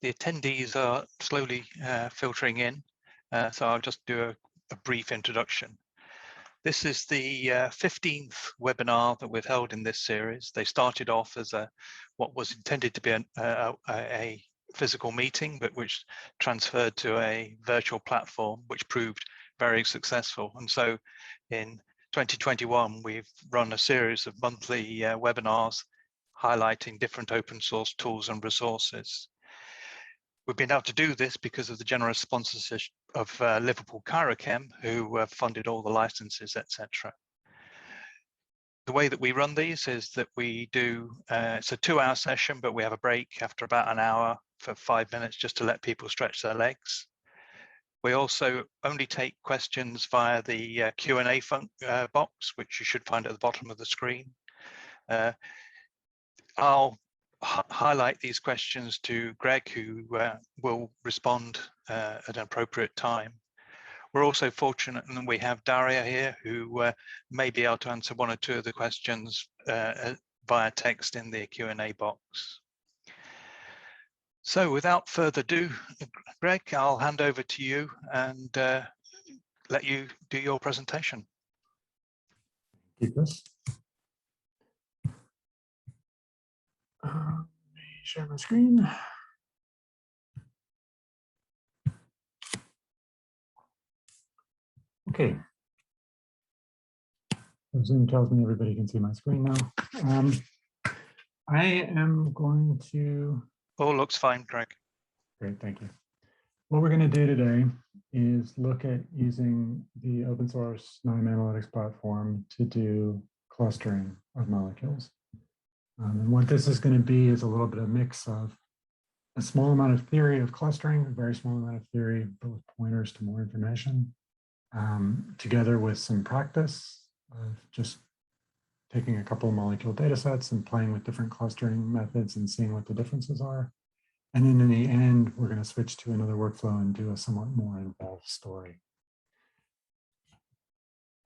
The attendees are slowly filtering in, so I'll just do a brief introduction. This is the 15th webinar that we've held in this series. They started off as what was intended to be a physical meeting, but which transferred to a virtual platform, which proved very successful. And so in 2021, we've run a series of monthly webinars highlighting different open source tools and resources. We've been able to do this because of the generous sponsorship of Liverpool Chirochem, who funded all the licenses, etc. The way that we run these is that we do, it's a 2-hour session, but we have a break after about an hour for 5 minutes just to let people stretch their legs. We also only take questions via the Q&A box, which you should find at the bottom of the screen. I'll highlight these questions to Greg, who will respond at an appropriate time. We're also fortunate that we have Daria here, who may be able to answer 1 or 2 of the questions via text in the Q&A box. So without further ado, Greg, I'll hand over to you and let you do your presentation. Keep this. Let me share my screen. Okay. Zoom tells me everybody can see my screen now. I am going to... All looks fine, Greg. Great, thank you. What we're going to do today is look at using the open source KNIME Analytics platform to do clustering of molecules. And what this is going to be is a little bit of mix of a small amount of theory of clustering, a very small amount of theory, but with pointers to more information, together with some practice of just taking a couple of molecule data sets and playing with different clustering methods and seeing what the differences are. And then in the end, we're going to switch to another workflow and do a somewhat more involved story.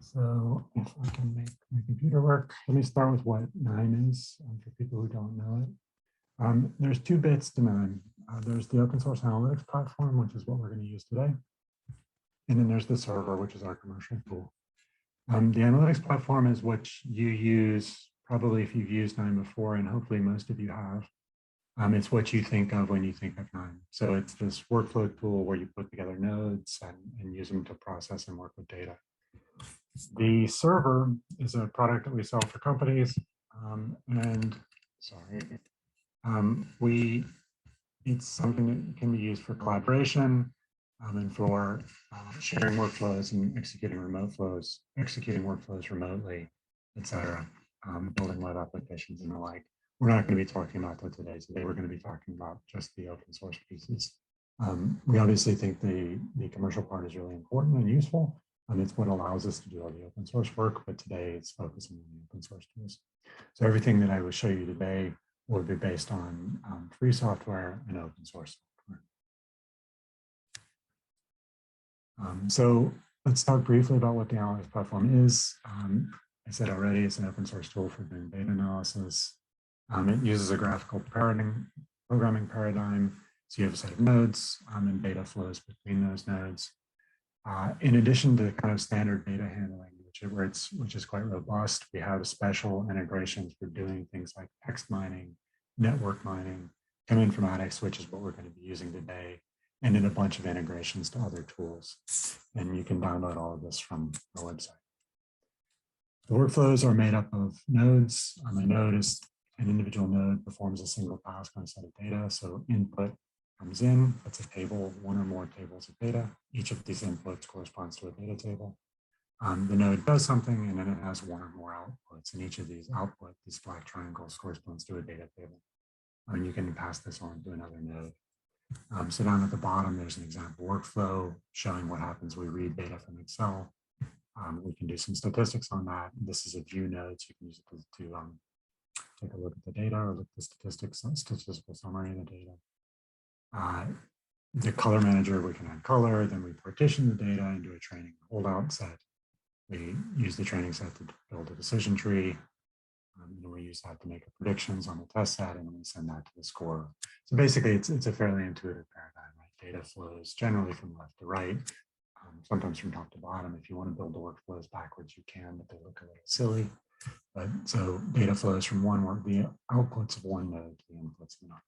So if I can make my computer work, let me start with what KNIME is for people who don't know it. There's 2 bits to KNIME. There's the open source analytics platform, which is what we're going to use today. And then there's the server, which is our commercial tool. The analytics platform is what you use, probably if you've used KNIME before, and hopefully most of you have. It's what you think of when you think of KNIME. So it's this workflow tool where you put together nodes and use them to process and work with data. The server is a product that we sell for companies, it's something that can be used for collaboration and for sharing workflows and executing workflows remotely, etc. Building web applications and the like. We're not going to be talking about that today. Today we're going to be talking about just the open source pieces. We obviously think the commercial part is really important and useful. It's what allows us to do all the open source work, but today it's focusing on the open source tools. So everything that I will show you today will be based on free software and open source software. So let's talk briefly about what the analytics platform is. I said already, it's an open source tool for doing data analysis. It uses a graphical programming paradigm. So you have a set of nodes and data flows between those nodes. In addition to the kind of standard data handling, which is quite robust, we have special integrations for doing things like text mining, network mining, cheminformatics, which is what we're going to be using today, and then a bunch of integrations to other tools. And you can download all of this from our website. The workflows are made up of nodes. A node is an individual node performs a single task on a set of data. So input comes in, that's a table, 1 or more tables of data. Each of these inputs corresponds to a data table. The node does something, and then it has 1 or more outputs. And each of these outputs, these black triangles, corresponds to a data table. And you can pass this on to another node. So down at the bottom, there's an example workflow showing what happens when we read data from Excel. We can do some statistics on that. This is a view node, so you can use it to take a look at the data or look at the statistical summary of the data. The color manager, we can add color, then we partition the data into a training holdout set. We use the training set to build a decision tree. And we use that to make predictions on the test set, and we send that to the scorer. So basically, it's a fairly intuitive paradigm, right? Data flows generally from left to right, sometimes from top to bottom. If you want to build the workflows backwards, you can, but they look a little silly. But so data flows from the outputs of one node to the inputs of another.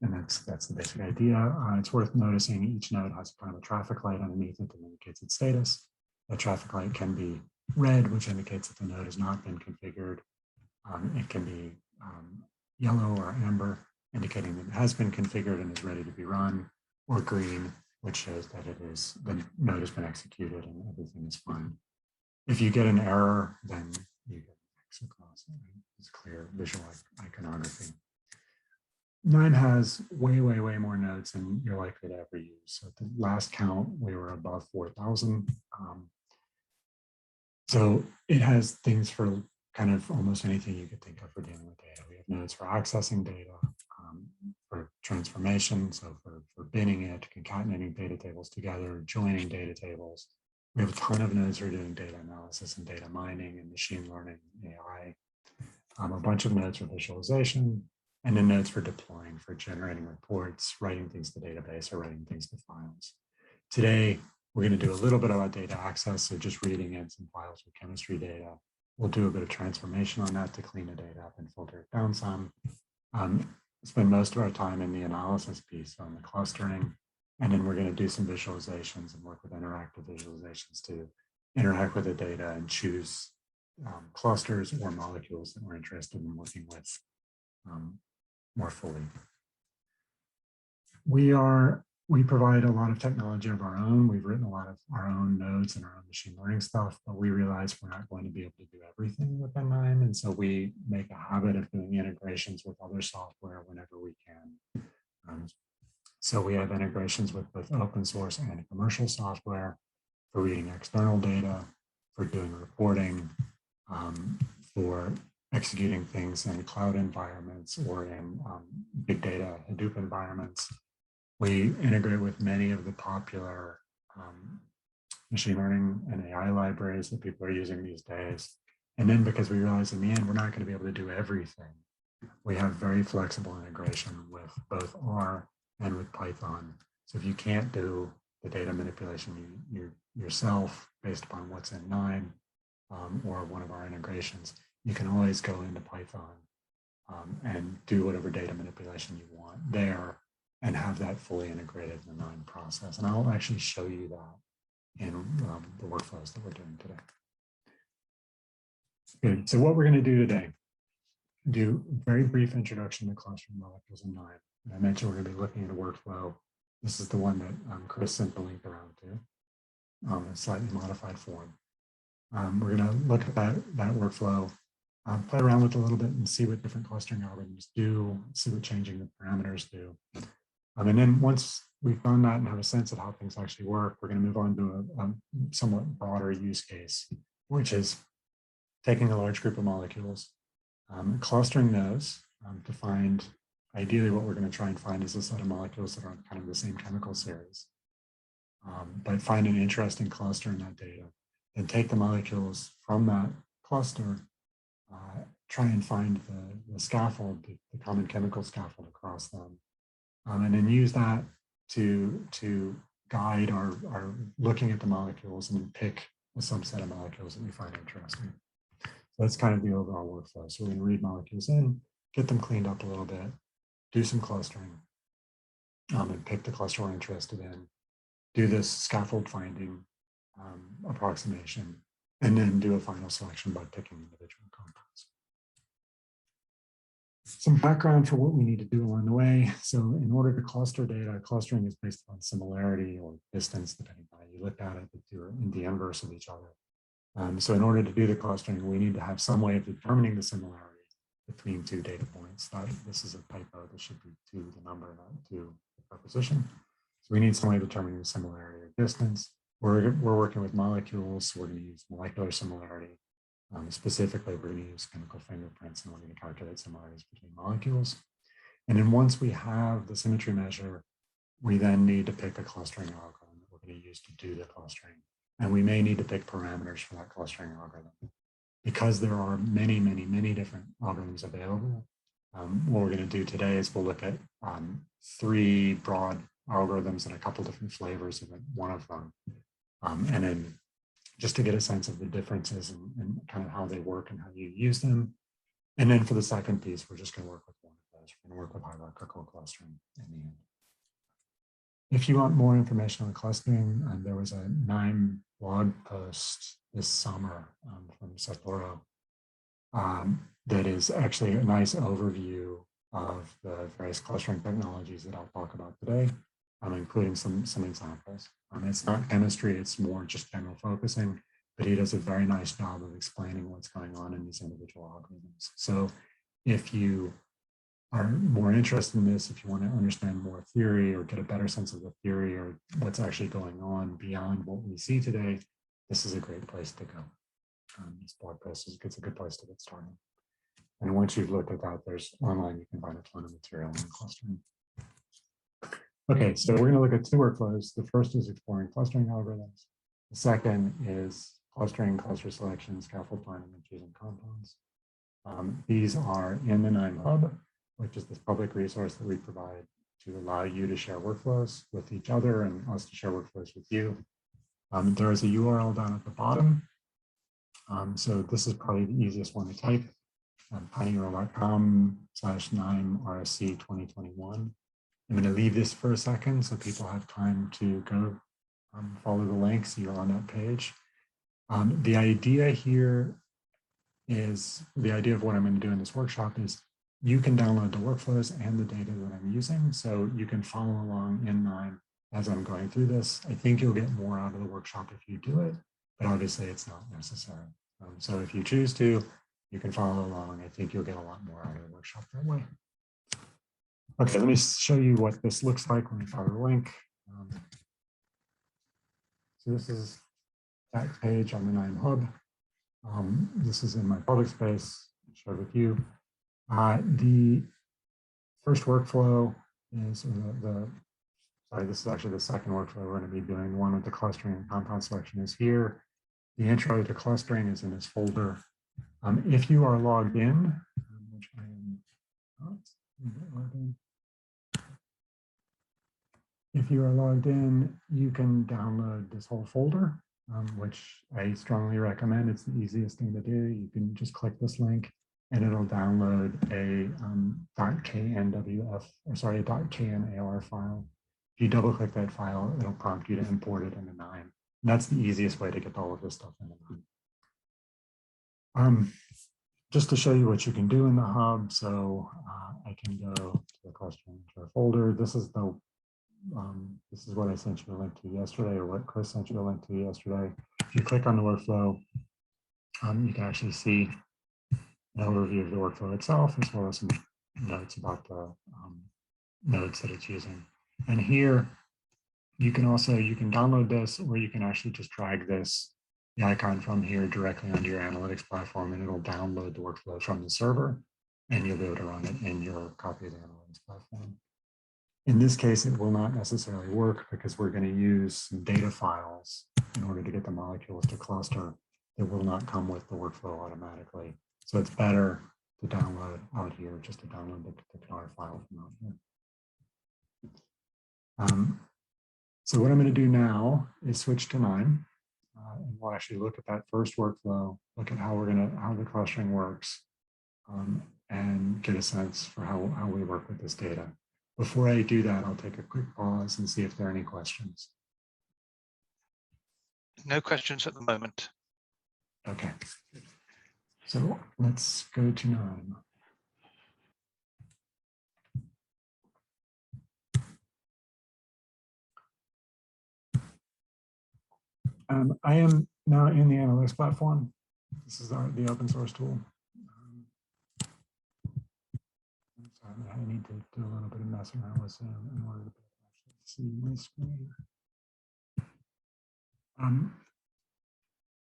And that's the basic idea. It's worth noticing each node has kind of a traffic light underneath it that indicates its status. That traffic light can be red, which indicates that the node has not been configured. It can be yellow or amber, indicating that it has been configured and is ready to be run, or green, which shows that the node has been executed and everything is fine. If you get an error, then you get X across it. Right? It's clear visual iconography. KNIME has way more nodes than you're likely to ever use. So at the last count, we were above 4,000. So it has things for kind of almost anything you could think of for dealing with data. We have nodes for accessing data, for transformation, so for binning it, concatenating data tables together, joining data tables. We have a ton of nodes for doing data analysis and data mining and machine learning, AI, a bunch of nodes for visualization, and then nodes for deploying, for generating reports, writing things to database, or writing things to files. Today, we're going to do a little bit about data access, so just reading in some files with chemistry data. We'll do a bit of transformation on that to clean the data up and filter it down some. Spend most of our time in the analysis piece on the clustering, and then we're going to do some visualizations and work with interactive visualizations to interact with the data and choose clusters or molecules that we're interested in working with more fully. We provide a lot of technology of our own. We've written a lot of our own nodes and our own machine learning stuff, but we realize we're not going to be able to do everything within KNIME. And so we make a habit of doing integrations with other software whenever we can. So we have integrations with both open source and commercial software for reading external data, for doing reporting, for executing things in cloud environments or in big data Hadoop environments. We integrate with many of the popular machine learning and AI libraries that people are using these days. And then because we realize in the end, we're not going to be able to do everything, we have very flexible integration with both R and with Python. So if you can't do the data manipulation yourself based upon what's in KNIME or one of our integrations, you can always go into Python and do whatever data manipulation you want there and have that fully integrated in the KNIME process. And I'll actually show you that in the workflows that we're doing today. Good. So what we're going to do today, do a very brief introduction to clustering molecules in KNIME. I mentioned we're going to be looking at a workflow. This is the one that Chris sent the link around to, in a slightly modified form. We're going to look at that workflow, play around with it a little bit and see what different clustering algorithms do, see what changing the parameters do. And then once we've done that and have a sense of how things actually work, we're going to move on to a somewhat broader use case, which is taking a large group of molecules, clustering those to find, ideally what we're going to try and find is a set of molecules that are on kind of the same chemical series, but find an interesting cluster in that data, and take the molecules from that cluster, try and find the scaffold, the common chemical scaffold across them, and then use that to guide our looking at the molecules and then pick a subset of molecules that we find interesting. So that's kind of the overall workflow. So we're going to read molecules in, get them cleaned up a little bit, do some clustering, and pick the cluster we're interested in, do this scaffold finding approximation, and then do a final selection by picking individual compounds. Some background for what we need to do along the way. So in order to cluster data, clustering is based on similarity or distance, depending on how you look at it, if you're in the inverse of each other. So in order to do the clustering, we need to have some way of determining the similarity between two data points. This is a typo. This should be 2, the number, not 2, the preposition. So we need some way of determining the similarity or distance. We're working with molecules, so we're going to use molecular similarity. Specifically, we're going to use chemical fingerprints, and we're going to calculate similarities between molecules. And then once we have the symmetry measure, we then need to pick a clustering algorithm that we're going to use to do the clustering. And we may need to pick parameters for that clustering algorithm. because there are many, many, many different algorithms available, what we're going to do today is we'll look at 3 broad algorithms and a couple different flavors of one of them. And then just to get a sense of the differences and kind of how they work and how you use them. And then for the second piece, we're just going to work with one of those. We're going to work with hierarchical clustering in the end. If you want more information on clustering, there was a KNIME blog post this summer from Satoru that is actually a nice overview of the various clustering technologies that I'll talk about today, including some examples. It's not chemistry, it's more just general focusing, but he does a very nice job of explaining what's going on in these individual algorithms. So if you are more interested in this, if you want to understand more theory or get a better sense of the theory or what's actually going on beyond what we see today, this is a great place to go. This blog post is a good place to get started. And once you've looked at that, there's online, you can find a ton of material on clustering. Okay, so we're going to look at 2 workflows. The first is exploring clustering algorithms. The second is clustering, cluster selection, scaffold planning, and choosing compounds. These are in the KNIME Hub, which is this public resource that we provide to allow you to share workflows with each other and us to share workflows with you. There is a URL down at the bottom. So this is probably the easiest one to type. tinyurl.com/KNIME RSC 2021. I'm going to leave this for a second so people have time to go follow the links. You're on that page. The idea here is, the idea of what I'm going to do in this workshop is you can download the workflows and the data that I'm using, so you can follow along in KNIME as I'm going through this. I think you'll get more out of the workshop if you do it, but obviously it's not necessary. So if you choose to, you can follow along. I think you'll get a lot more out of the workshop that way. Okay, let me show you what this looks like when you follow the link. So this is that page on the KNIME Hub. This is in my public space, shared with you. The first workflow is, sorry, this is actually the second workflow we're going to be doing. The one with the clustering and compound selection is here. The intro to clustering is in this folder. If you are logged in, which I am not, if you are logged in, you can download this whole folder, which I strongly recommend. It's the easiest thing to do. You can just click this link and it'll download a .knwf file. If you double click that file, it'll prompt you to import it into KNIME. And that's the easiest way to get all of this stuff into KNIME. Just to show you what you can do in the hub, so I can go to the clustering folder. This is what I sent you a link to yesterday, or what Chris sent you a link to yesterday. If you click on the workflow, you can actually see an overview of the workflow itself, as well as some notes about the nodes that it's using. And here, you can download this, or you can actually just drag the icon from here directly onto your analytics platform, and it'll download the workflow from the server, and you'll be able to run it in your copy of the analytics platform. In this case, it will not necessarily work because we're going to use some data files in order to get the molecules to cluster. It will not come with the workflow automatically. So it's better to download out here, just to download the particular file from out here. So what I'm going to do now is switch to KNIME, and we'll actually look at that first workflow, look at how the clustering works, and get a sense for how we work with this data. Before I do that, I'll take a quick pause and see if there are any questions. No questions at the moment. Okay. So let's go to KNIME. I am now in the analytics platform. This is the open source tool. I need to do a little bit of messing around with Zoom in order to actually see my screen.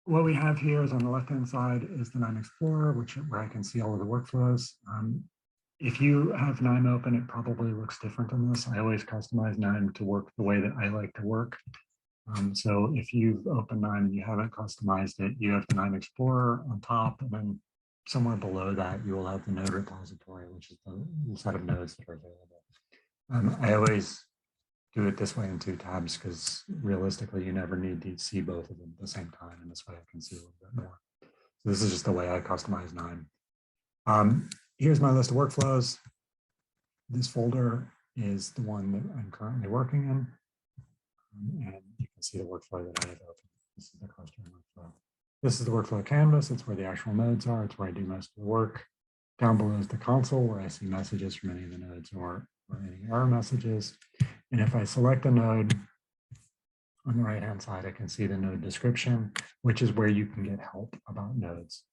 What we have here is on the left-hand side is the KNIME Explorer, where I can see all of the workflows. If you have KNIME open, it probably looks different than this. I always customize KNIME to work the way that I like to work. So if you've opened KNIME and you haven't customized it, you have the KNIME Explorer on top, and then somewhere below that, you will have the node repository, which is the set of nodes that are available. I always do it this way in 2 tabs because realistically, you never need to see both of them at the same time, and this way I can see a little bit more. So this is just the way I customize KNIME. Here's my list of workflows. This folder is the one that I'm currently working in. And you can see the workflow that I have open. This is the clustering workflow. This is the workflow canvas. It's where the actual nodes are. It's where I do most of the work. Down below is the console where I see messages from any of the nodes or any error messages. And if I select a node on the right-hand side, I can see the node description, which is where you can get help about nodes.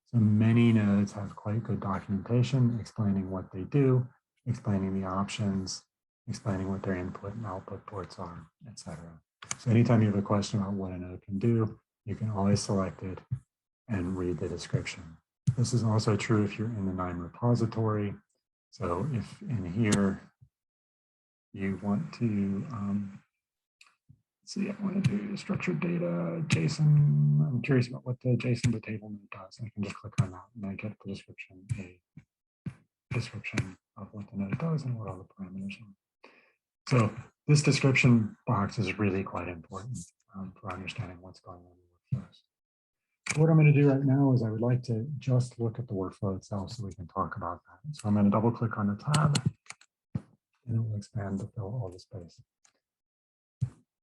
So many nodes have quite good documentation explaining what they do, explaining the options, explaining what their input and output ports are, etc. So anytime you have a question about what a node can do, you can always select it and read the description. This is also true if you're in the KNIME repository. So if in here you want to, see, I want to do structured data, JSON. I'm curious about what the JSON to table node does. I can just click on that and I get the description, a description of what the node does and what all the parameters are. So this description box is really quite important for understanding what's going on in workflows. So what I'm going to do right now is I would like to just look at the workflow itself so we can talk about that. So I'm going to double click on the tab and it will expand to fill all the space.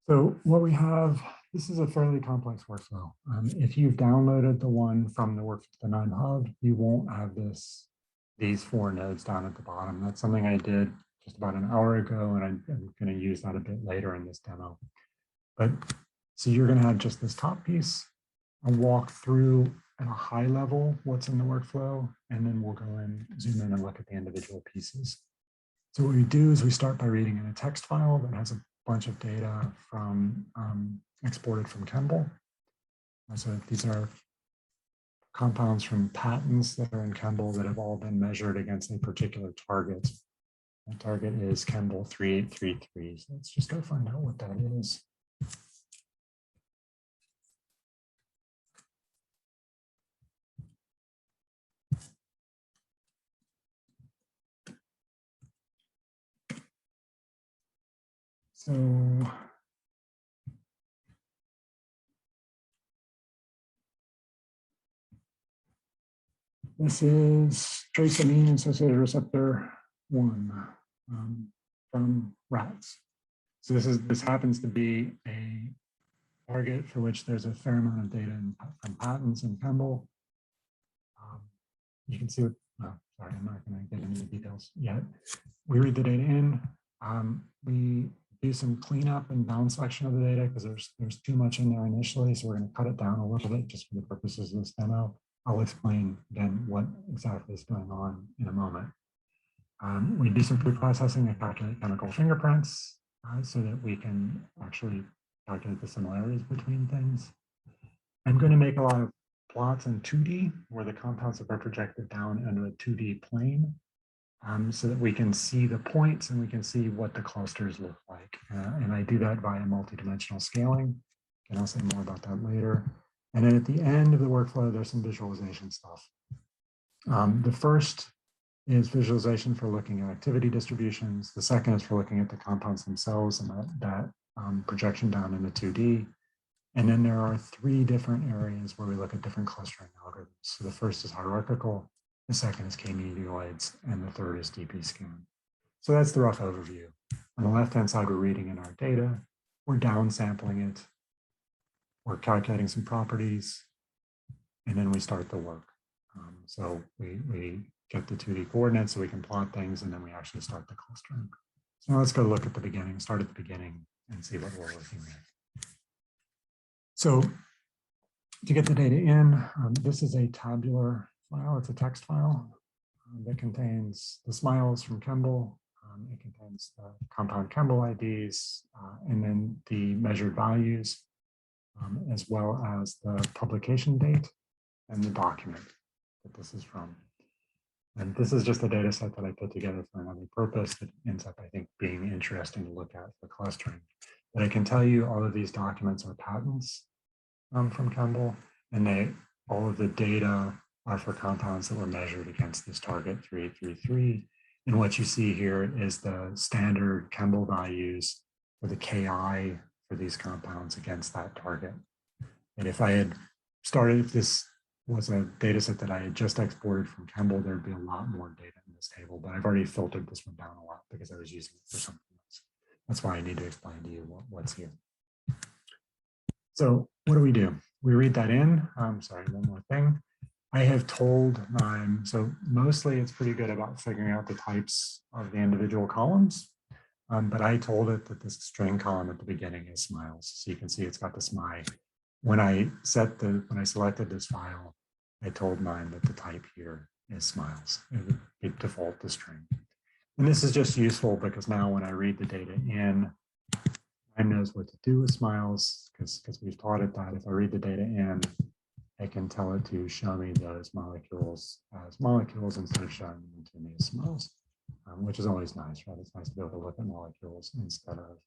So what we have, this is a fairly complex workflow. If you've downloaded the one from the KNIME Hub, you won't have these 4 nodes down at the bottom. That's something I did just about an hour ago, and I'm going to use that a bit later in this demo. But so you're going to have just this top piece. I'll walk through at a high level what's in the workflow, and then we'll go and zoom in and look at the individual pieces. So what we do is we start by reading in a text file that has a bunch of data from exported from Kemble. So these are compounds from patents that are in Kemble that have all been measured against a particular target. That target is Kemble 3833. So let's just go find out what that is. So this is trace amine associated receptor 1 from rats. So this happens to be a target for which there's a fair amount of data from patents in Kemble. You can see what, oh, sorry, I'm not going to get into the details yet. We read the data in. We do some cleanup and down selection of the data because there's too much in there initially. So we're going to cut it down a little bit just for the purposes of this demo. I'll explain then what exactly is going on in a moment. We do some pre-processing and calculate chemical fingerprints so that we can actually calculate the similarities between things. I'm going to make a lot of plots in 2D where the compounds are projected down into a 2D plane so that we can see the points and we can see what the clusters look like. And I do that via multidimensional scaling. And I'll say more about that later. And then at the end of the workflow, there's some visualization stuff. The first is visualization for looking at activity distributions. The second is for looking at the compounds themselves and that projection down into 2D. And then there are 3 different areas where we look at different clustering algorithms. So the first is hierarchical, the second is k-meteoroids, and the third is DBScan. So that's the rough overview. On the left-hand side, we're reading in our data, we're downsampling it, we're calculating some properties, and then we start the work. So we get the 2D coordinates so we can plot things, and then we actually start the clustering. So now let's go look at the beginning, start at the beginning, and see what we're looking at. So to get the data in, this is a tabular file. It's a text file that contains the smiles from Kemble. It contains the compound Kemble IDs, and then the measured values, as well as the publication date and the document that this is from. And this is just a data set that I put together for another purpose that ends up, I think, being interesting to look at for clustering. But I can tell you all of these documents are patents from Kemble, and all of the data are for compounds that were measured against this target 3833. And what you see here is the standard Kemble values for the Ki for these compounds against that target. And if I had started, if this was a data set that I had just exported from Kemble, there'd be a lot more data in this table, but I've already filtered this one down a lot because I was using it for something else. That's why I need to explain to you what's here. So what do? We read that in. Sorry, one more thing. I have told KNIME, so mostly it's pretty good about figuring out the types of the individual columns, but I told it that this string column at the beginning is smiles. So you can see it's got the SMI. When I selected this file, I told KNIME that the type here is smiles. It would be default to string. And this is just useful because now when I read the data in, KNIME knows what to do with smiles because we've taught it that if I read the data in, I can tell it to show me those molecules as molecules instead of showing them to me as smiles, which is always nice, right? It's nice to be able to look at molecules instead of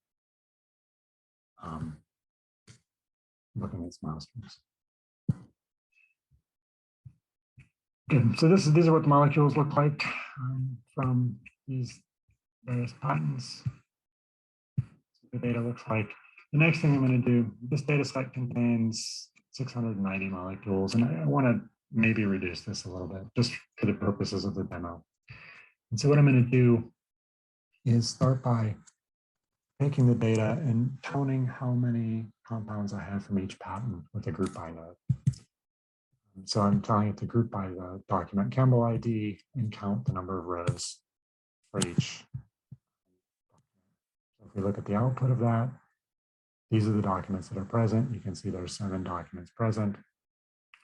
looking at smile strings. Good. So these are what the molecules look like from these various patents. The data looks like. The next thing I'm going to do, this data set contains 690 molecules, and I want to maybe reduce this a little bit just for the purposes of the demo. And so what I'm going to do is start by taking the data and counting how many compounds I have from each patent with a group by node. So I'm telling it to group by the document Kemble ID and count the number of rows for each. So if we look at the output of that, these are the documents that are present. You can see there's 7 documents present.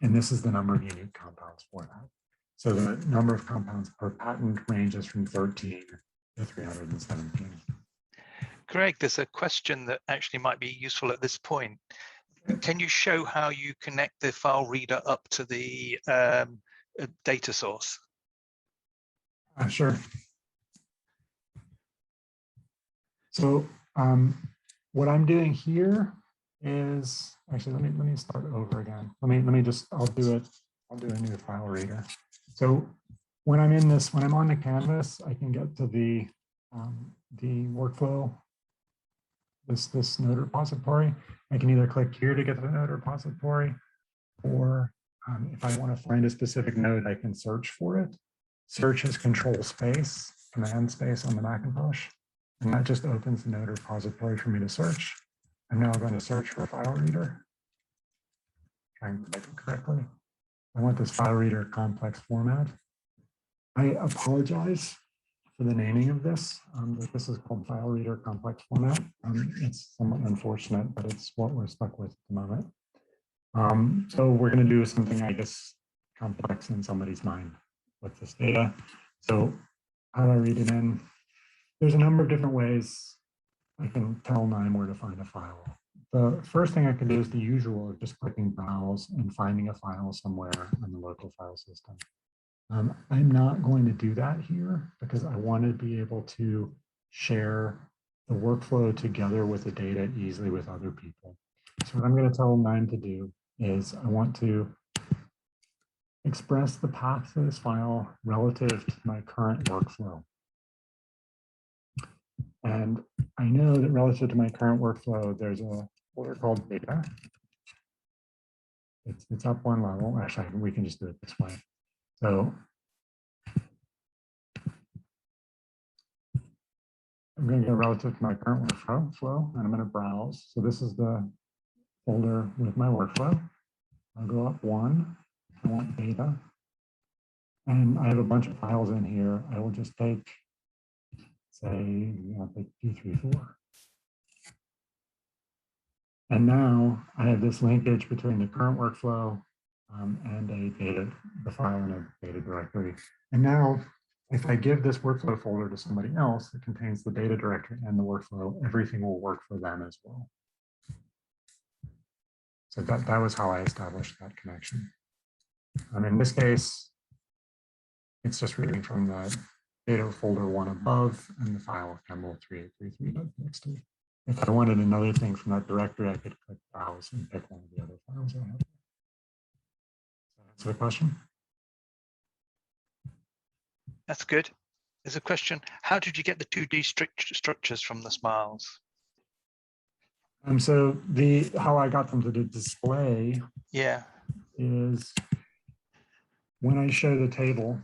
And this is the number of unique compounds for that. So the number of compounds per patent ranges from 13 to 317. Greg, there's a question that actually might be useful at this point. Can you show how you connect the file reader up to the data source? Sure. So what I'm doing here is actually let me start over again. I'll do a new file reader. So when I'm on the canvas, I can get to the workflow, this node repository. I can either click here to get to the node repository, or if I want to find a specific node, I can search for it. Search is control space, command space on the Macintosh. And that just opens the node repository for me to search. I'm now going to search for a file reader. Trying to type it correctly. I want this file reader complex format. I apologize for the naming of this. This is called file reader complex format. It's somewhat unfortunate, but it's what we're stuck with at the moment. So we're going to do something, I guess, complex in somebody's mind with this data. So how do I read it in? There's a number of different ways I can tell KNIME where to find a file. The first thing I can do is the usual of just clicking browse and finding a file somewhere on the local file system. I'm not going to do that here because I want to be able to share the workflow together with the data easily with other people. So what I'm going to tell KNIME to do is I want to express the path to this file relative to my current workflow. And I know that relative to my current workflow, there's a folder called data. It's up one level. Actually, we can just do it this way. So I'm going to go relative to my current workflow, and I'm going to browse. So this is the folder with my workflow. I'll go up one. I want data. And I have a bunch of files in here. I will just take, say, I'll take 2, 3, 4. And now I have this linkage between the current workflow and the file in a data directory. And now if I give this workflow folder to somebody else that contains the data directory and the workflow, everything will work for them as well. So that was how I established that connection. In this case, it's just reading from the data folder one above and the file Kemble 3833.txt. if I wanted another thing from that directory, I could click browse and pick one of the other files I have. Does that answer the question? That's good. There's a question. How did you get the 2D structures from the smiles? So how I got them to the display is when I show the table,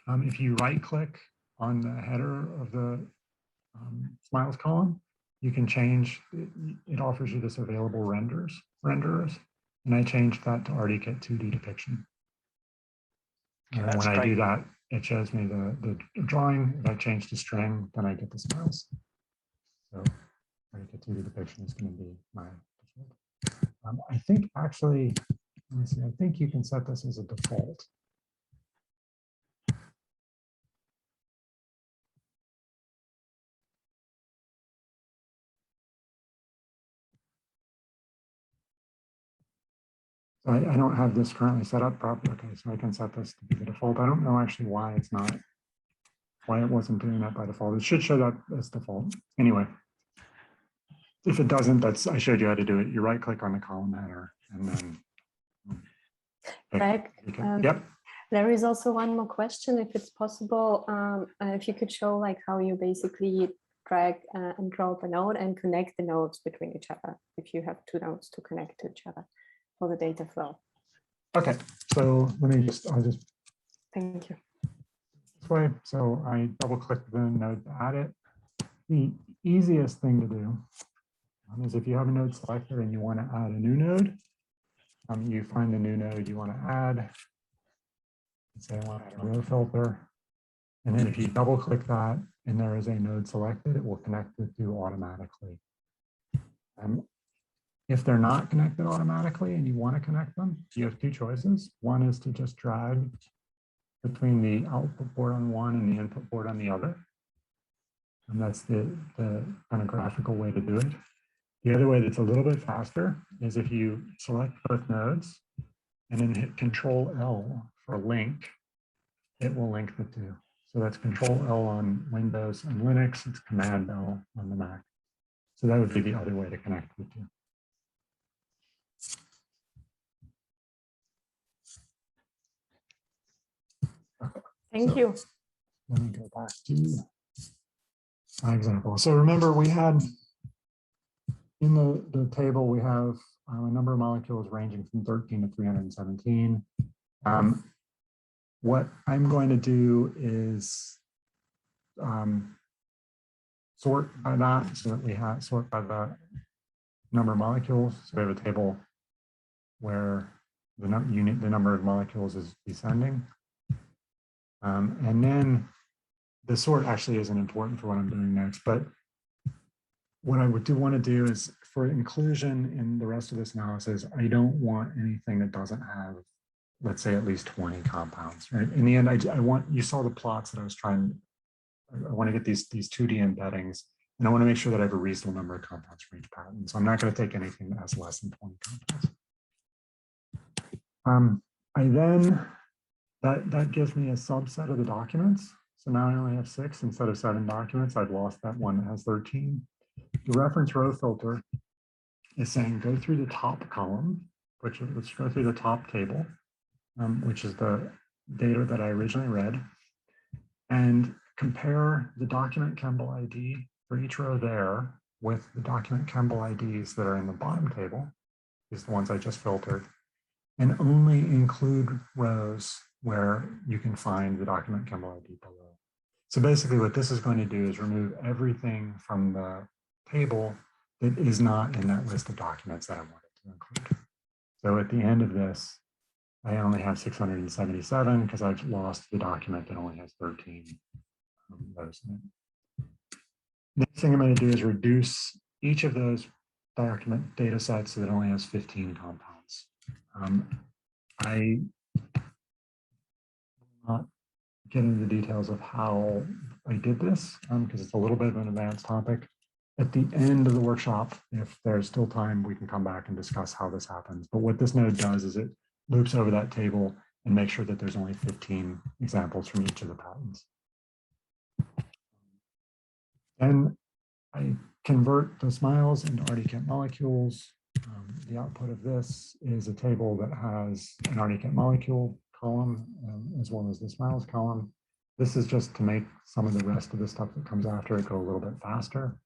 if you right click on the header of the smiles column, you can change, it offers you this available renderers, and I changed that to RDKit 2D depiction. And when I do that, it shows me the drawing. If I change to string, then I get the smiles. So RDKit 2D depiction is going to be my default. I think actually, let me see, I think you can set this as a default. I don't have this currently set up properly. Okay, so I can set this to be the default. I don't know actually why it's not, why it wasn't doing that by default. It should show that as default. Anyway, if it doesn't, I showed you how to do it. You right click on the column header and then. Greg, yep. There is also one more question, if it's possible, if you could show like how you basically drag and drop a node and connect the nodes between each other, if you have two nodes to connect to each other for the data flow. Okay, so I'll just. Thank you. This way, so I double click the node to add it. The easiest thing to do is if you have a node selected and you want to add a new node, you find the new node you want to add. Say I want to add a row filter. And then if you double click that and there is a node selected, it will connect the two automatically. If they're not connected automatically and you want to connect them, you have two choices. One is to just drag between the output port on one and the input port on the other. And that's the kind of graphical way to do it. The other way that's a little bit faster is if you select both nodes and then hit Control L for link, it will link the two. So that's Control L on Windows and Linux, it's Command L on the Mac. So that would be the other way to connect the two. Okay. Thank you. Let me go back to my example. So remember we had in the table, we have a number of molecules ranging from 13 to 317. What I'm going to do is sort by that so that we have sort by the number of molecules. So we have a table where the number of molecules is descending. And then the sort actually isn't important for what I'm doing next, but what I would want to do is for inclusion in the rest of this analysis, I don't want anything that doesn't have, let's say, at least 20 compounds, right? In the end, I want, you saw the plots that I was trying, I want to get these 2D embeddings, and I want to make sure that I have a reasonable number of compounds for each pattern. So I'm not going to take anything that has less than 20 compounds. That gives me a subset of the documents. So now I only have 6 instead of 7 documents. I've lost that one that has 13. The reference row filter is saying go through the top column, let's go through the top table, which is the data that I originally read, and compare the document Kemble ID for each row there with the document Kemble IDs that are in the bottom table, these are the ones I just filtered, and only include rows where you can find the document Kemble ID below. So basically what this is going to do is remove everything from the table that is not in that list of documents that I wanted to include. So at the end of this, I only have 677 because I've lost the document that only has 13 rows in it. Next thing I'm going to do is reduce each of those document data sets so that it only has 15 compounds. I will not get into the details of how I did this because it's a little bit of an advanced topic. At the end of the workshop, if there's still time, we can come back and discuss how this happens. But what this node does is it loops over that table and makes sure that there's only 15 examples from each of the patterns. And I convert the smiles into RDKit molecules. The output of this is a table that has an RDKit molecule column as well as the smiles column. This is just to make some of the rest of the stuff that comes after it go a little bit faster.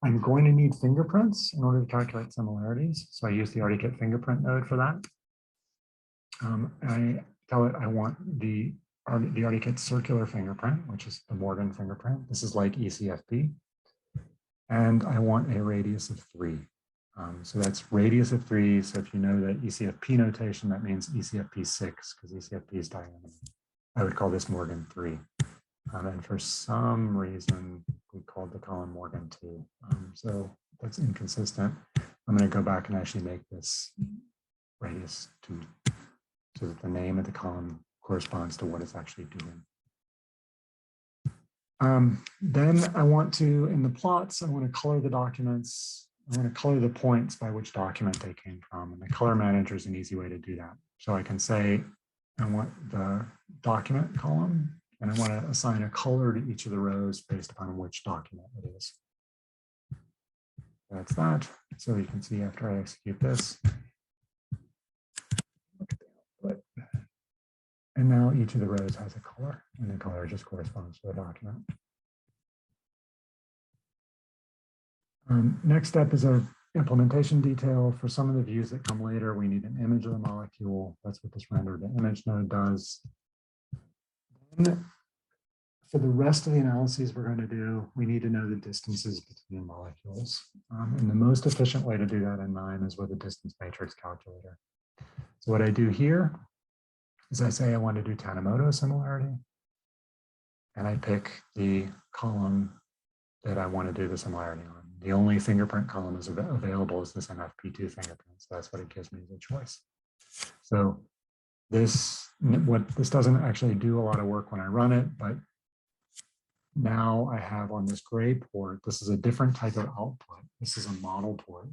I'm going to need fingerprints in order to calculate similarities. So I use the RDKit fingerprint node for that. I tell it I want the RDKit circular fingerprint, which is the Morgan fingerprint. This is like ECFP. And I want a radius of 3. So that's radius of 3. So if you know that ECFP notation, that means ECFP 6, because ECFP is diameter. I would call this Morgan 3. And for some reason, we called the column Morgan 2. So that's inconsistent. I'm going to go back and actually make this radius 2 so that the name of the column corresponds to what it's actually doing. Then I want to, in the plots, I want to color the documents. I want to color the points by which document they came from. And the color manager is an easy way to do that. So I can say, I want the document column, and I want to assign a color to each of the rows based upon which document it is. That's that. So you can see after I execute this. And now each of the rows has a color, and the color just corresponds to the document. Next step is a implementation detail. For some of the views that come later, we need an image of the molecule. That's what this render to image node does. Then for the rest of the analyses we're going to do, we need to know the distances between molecules. And the most efficient way to do that in KNIME is with a distance matrix calculator. So what I do here is I say I want to do Tanimoto similarity, and I pick the column that I want to do the similarity on. The only fingerprint column is available is this NFP2 fingerprint, so that's what it gives me as a choice. So this doesn't actually do a lot of work when I run it, but now I have on this gray port, this is a different type of output. This is a model port.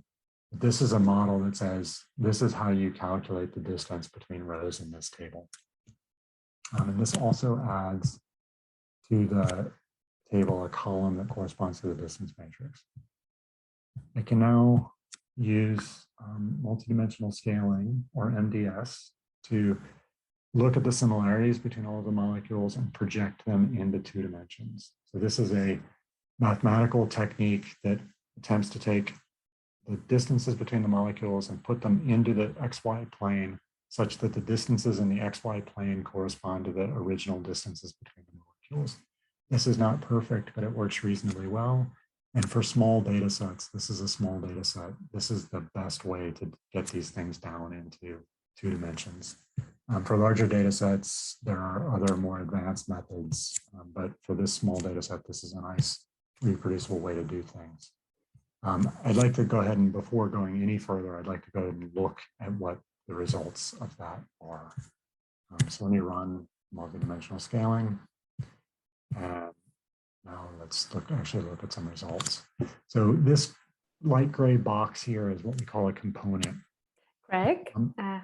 This is a model that says, this is how you calculate the distance between rows in this table. And this also adds to the table a column that corresponds to the distance matrix. I can now use multidimensional scaling, or MDS, to look at the similarities between all of the molecules and project them into 2 dimensions. So this is a mathematical technique that attempts to take the distances between the molecules and put them into the XY plane such that the distances in the XY plane correspond to the original distances between the molecules. This is not perfect, but it works reasonably well. And for small data sets, this is a small data set. This is the best way to get these things down into 2 dimensions. For larger data sets, there are other more advanced methods, but for this small data set, this is a nice reproducible way to do things. I'd like to go ahead and, before going any further, I'd like to go ahead and look at what the results of that are. So let me run multidimensional scaling. And now let's actually look at some results. So this light gray box here is what we call a component. Greg,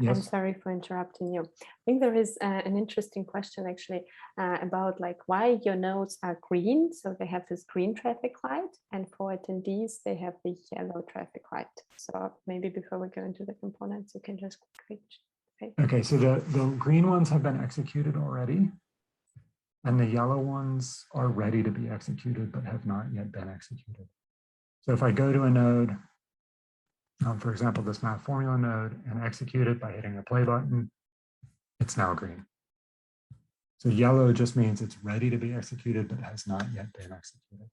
yes? I'm sorry for interrupting you. I think there is an interesting question actually about like why your nodes are green. So they have this green traffic light, and for attendees, they have the yellow traffic light. So maybe before we go into the components, you can just quickly. Okay, so the green ones have been executed already, and the yellow ones are ready to be executed, but have not yet been executed. So if I go to a node, for example, this math formula node, and execute it by hitting the play button, it's now green. So yellow just means it's ready to be executed, but has not yet been executed.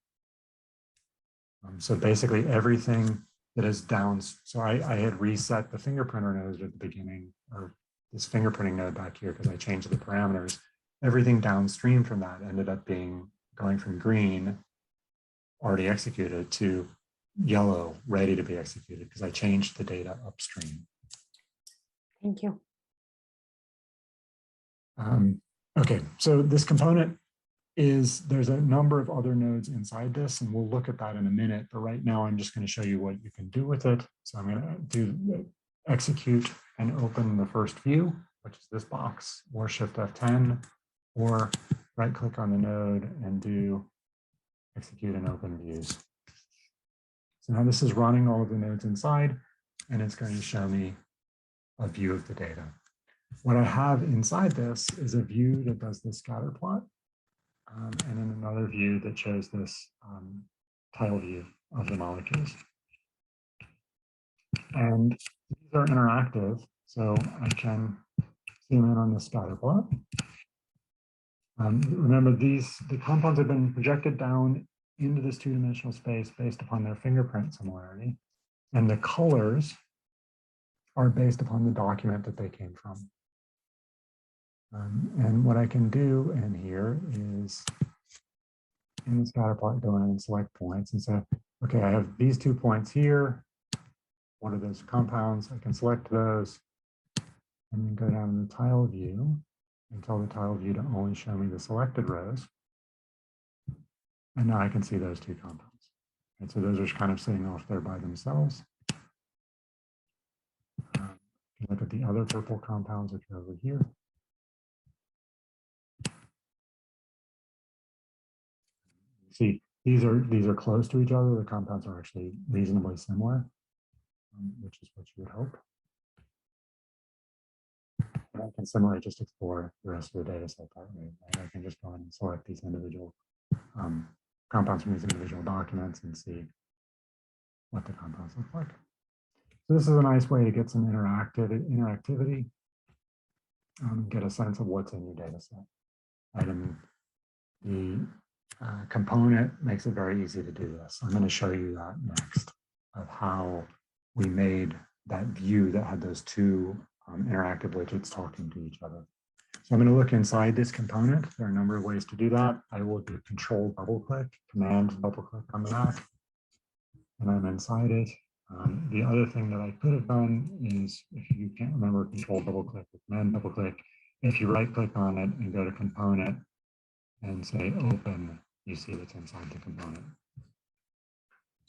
So basically everything that is down, so I had reset the fingerprinter node at the beginning, or this fingerprinting node back here, because I changed the parameters. Everything downstream from that ended up going from green, already executed, to yellow, ready to be executed, because I changed the data upstream. Thank you. Okay, so this component there's a number of other nodes inside this, and we'll look at that in a minute, but right now I'm just going to show you what you can do with it. So I'm going to do execute and open the first view, which is this box, or Shift F10, or right click on the node and do execute and open views. So now this is running all of the nodes inside, and it's going to show me a view of the data. What I have inside this is a view that does the scatter plot, and then another view that shows this tile view of the molecules. And these are interactive, so I can zoom in on the scatter plot. Remember, the compounds have been projected down into this two-dimensional space based upon their fingerprint similarity, and the colors are based upon the document that they came from. And what I can do in here is, in the scatter plot, go in and select points and say, okay, I have these 2 points here. What are those compounds? I can select those and then go down to the tile view and tell the tile view to only show me the selected rows. And now I can see those 2 compounds. And so those are kind of sitting off there by themselves. Look at the other purple compounds, which are over here. See, these are close to each other. The compounds are actually reasonably similar, which is what you would hope. And I can similarly just explore the rest of the data set that way. Right? I can just go in and select these individual compounds from these individual documents and see what the compounds look like. So this is a nice way to get some interactivity, get a sense of what's in your data set. Right? And the component makes it very easy to do this. I'm going to show you that next, of how we made that view that had those 2 interactive widgets talking to each other. So I'm going to look inside this component. There are a number of ways to do that. I will do control double click, command double click on the back, and I'm inside it. The other thing that I could have done is, if you can't remember control double click or command double click, if you right click on it and go to component and say open, you see what's inside the component.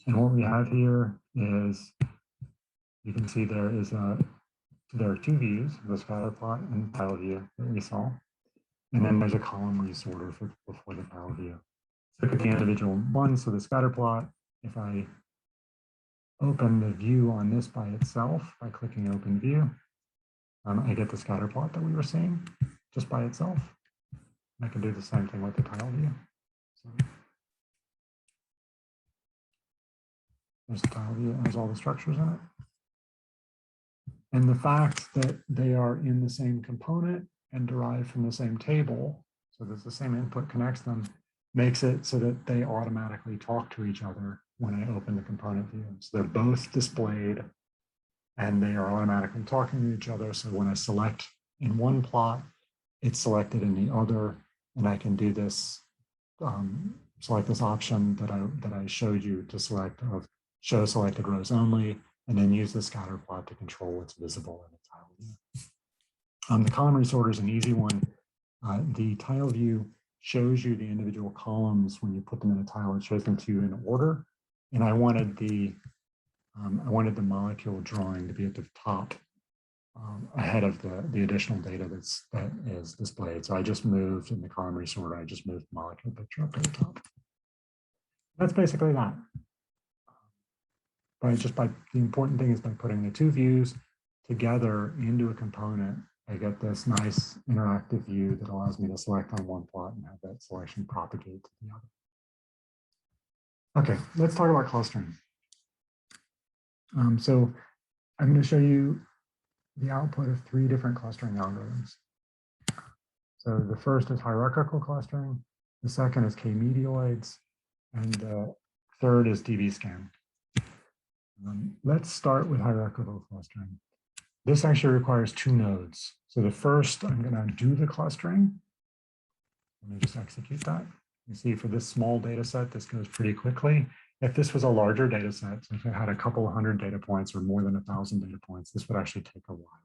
And what we have here is, you can see there are 2 views, the scatter plot and tile view that we saw. And then there's a column resorter before the tile view. Look at the individual ones. So the scatter plot, if I open the view on this by itself by clicking open view, I get the scatter plot that we were seeing just by itself. I can do the same thing with the tile view. So there's the tile view, there's all the structures in it. And the fact that they are in the same component and derived from the same table, so that the same input connects them, makes it so that they automatically talk to each other when I open the component view. So they're both displayed and they are automatically talking to each other. So when I select in one plot, it's selected in the other, and I can do this, select this option that I showed you to select of show selected rows only, and then use the scatter plot to control what's visible in the tile view. The column resorter is an easy one. The tile view shows you the individual columns when you put them in a tile. It shows them to you in order, and I wanted the molecule drawing to be at the top, ahead of the additional data that is displayed. So I just moved in the column resorter. I just moved the molecule picture up to the top. That's basically that. The important thing is by putting the 2 views together into a component, I get this nice interactive view that allows me to select on one plot and have that selection propagate to the other. Okay, let's talk about clustering. So I'm going to show you the output of 3 different clustering algorithms. So the first is hierarchical clustering, the second is k-medioids, and the third is DBScan. Let's start with hierarchical clustering. This actually requires 2 nodes. So the first, I'm going to do the clustering. Let me just execute that. You see, for this small data set, this goes pretty quickly. If this was a larger data set, so if it had a couple of hundred data points or more than 1,000 data points, this would actually take a while.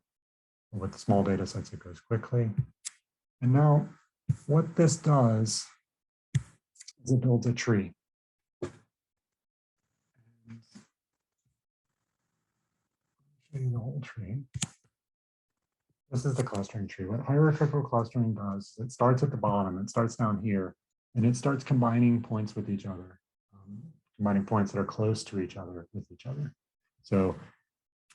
But with the small data sets, it goes quickly. And now what this does is it builds a tree. Show you the whole tree. This is the clustering tree. What hierarchical clustering does, it starts at the bottom, it starts down here, and it starts combining points with each other. combining points that are close to each other with each other. So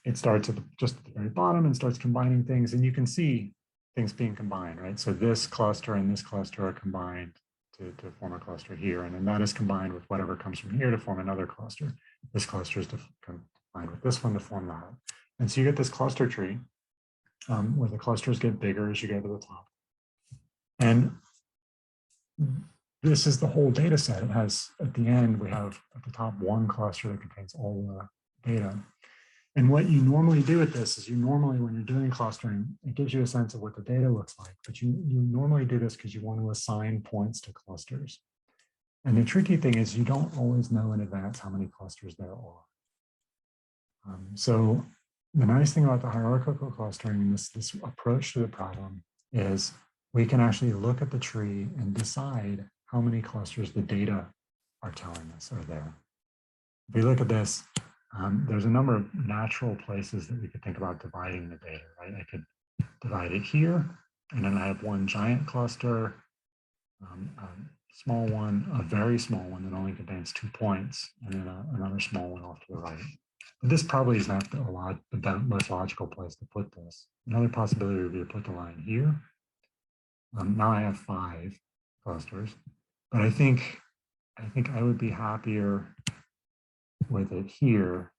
it starts at just at the very bottom and starts combining things, and you can see things being combined, right? So this cluster and this cluster are combined to form a cluster here, and then that is combined with whatever comes from here to form another cluster. This cluster is combined with this one to form that. And so you get this cluster tree where the clusters get bigger as you go to the top. And this is the whole data set. It has, at the end, we have at the top one cluster that contains all the data. And what you normally do with this is you normally, when you're doing clustering, it gives you a sense of what the data looks like, but you normally do this because you want to assign points to clusters. And the tricky thing is you don't always know in advance how many clusters there are. So the nice thing about the hierarchical clustering, this approach to the problem, is we can actually look at the tree and decide how many clusters the data are telling us are there. If we look at this, there's a number of natural places that we could think about dividing the data, right? I could divide it here, and then I have one giant cluster, a small one, a very small one that only contains 2 points, and then another small one off to the right. But this probably is not the most logical place to put this. Another possibility would be to put the line here. Now I have 5 clusters, but I think I would be happier with it here.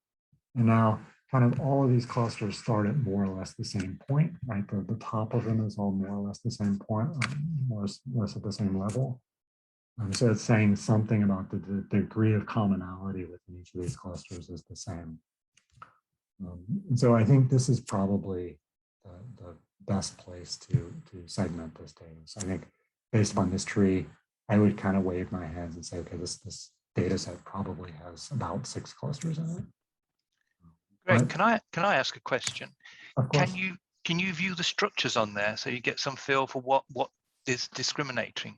And now kind of all of these clusters start at more or less the same point, right? The top of them is all more or less the same point, more or less at the same level. So it's saying something about the degree of commonality within each of these clusters is the same. And so I think this is probably the best place to segment this data. So I think based upon this tree, I would kind of wave my hands and say, okay, this data set probably has about 6 clusters in it. Great. Can I ask a question? Of course. Can you view the structures on there so you get some feel for what is discriminating?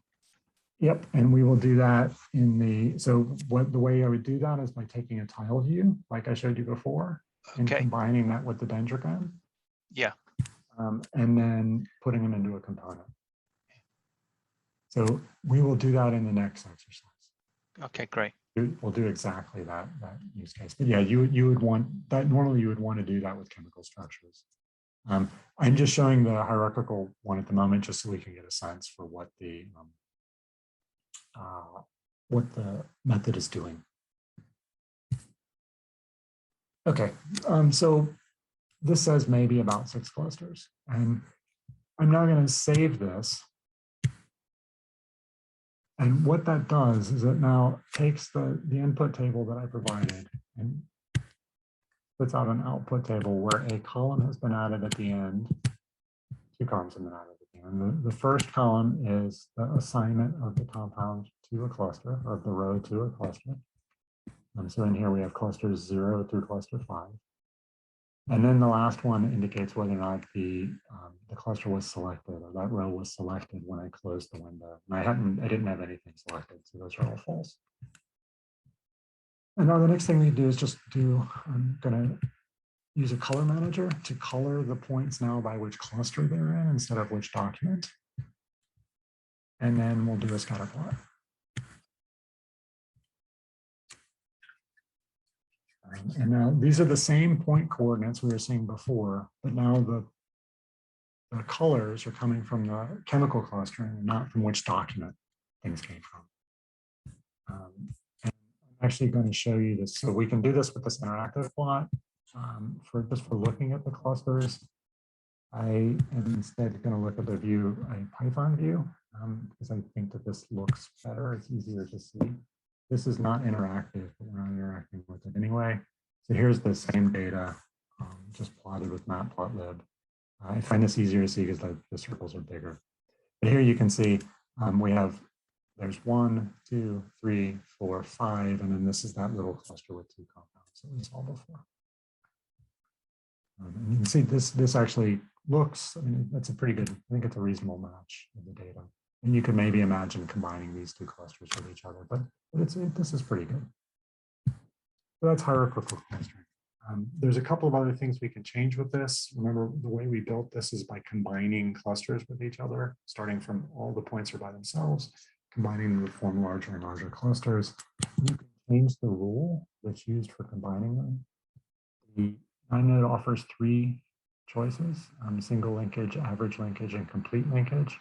Yep, and we will do that in the way I would do that is by taking a tile view, like I showed you before, and combining that with the dendrogram. Yeah. And then putting them into a component. So we will do that in the next exercise. Okay, great. We'll do exactly that use case. But yeah, you would want that. Normally you would want to do that with chemical structures. I'm just showing the hierarchical one at the moment just so we can get a sense for what the method is doing. Okay, so this says maybe about 6 clusters, and I'm now going to save this. And what that does is it now takes the input table that I provided and puts out an output table where a column has been added at the end. 2 columns have been added at the end. The first column is the assignment of the compound to a cluster, or the row to a cluster. So in here we have clusters 0 through cluster 5. And then the last one indicates whether or not the cluster was selected, or that row was selected when I closed the window. And I didn't have anything selected, so those are all false. And now the next thing we do is I'm going to use a color manager to color the points now by which cluster they're in instead of which document. And then we'll do a scatter plot. And now these are the same point coordinates we were seeing before, but now the colors are coming from the chemical clustering and not from which document things came from. And I'm actually going to show you this. So we can do this with this interactive plot for looking at the clusters. I am instead going to look at a Python view, because I think that this looks better. It's easier to see. This is not interactive, but we're not interacting with it anyway. So here's the same data, just plotted with matplotlib. I find this easier to see because the circles are bigger. But here you can see there's 1, 2, 3, 4, 5, and then this is that little cluster with 2 compounds that we saw before. And you can see this actually looks, that's a pretty good, I think it's a reasonable match of the data. And you could maybe imagine combining these 2 clusters with each other, but this is pretty good. So that's hierarchical clustering. There's a couple of other things we can change with this. Remember, the way we built this is by combining clusters with each other, starting from all the points are by themselves, combining them to form larger and larger clusters. You can changed the rule that's used for combining them. The KNIME node offers 3 choices, single linkage, average linkage, and complete linkage.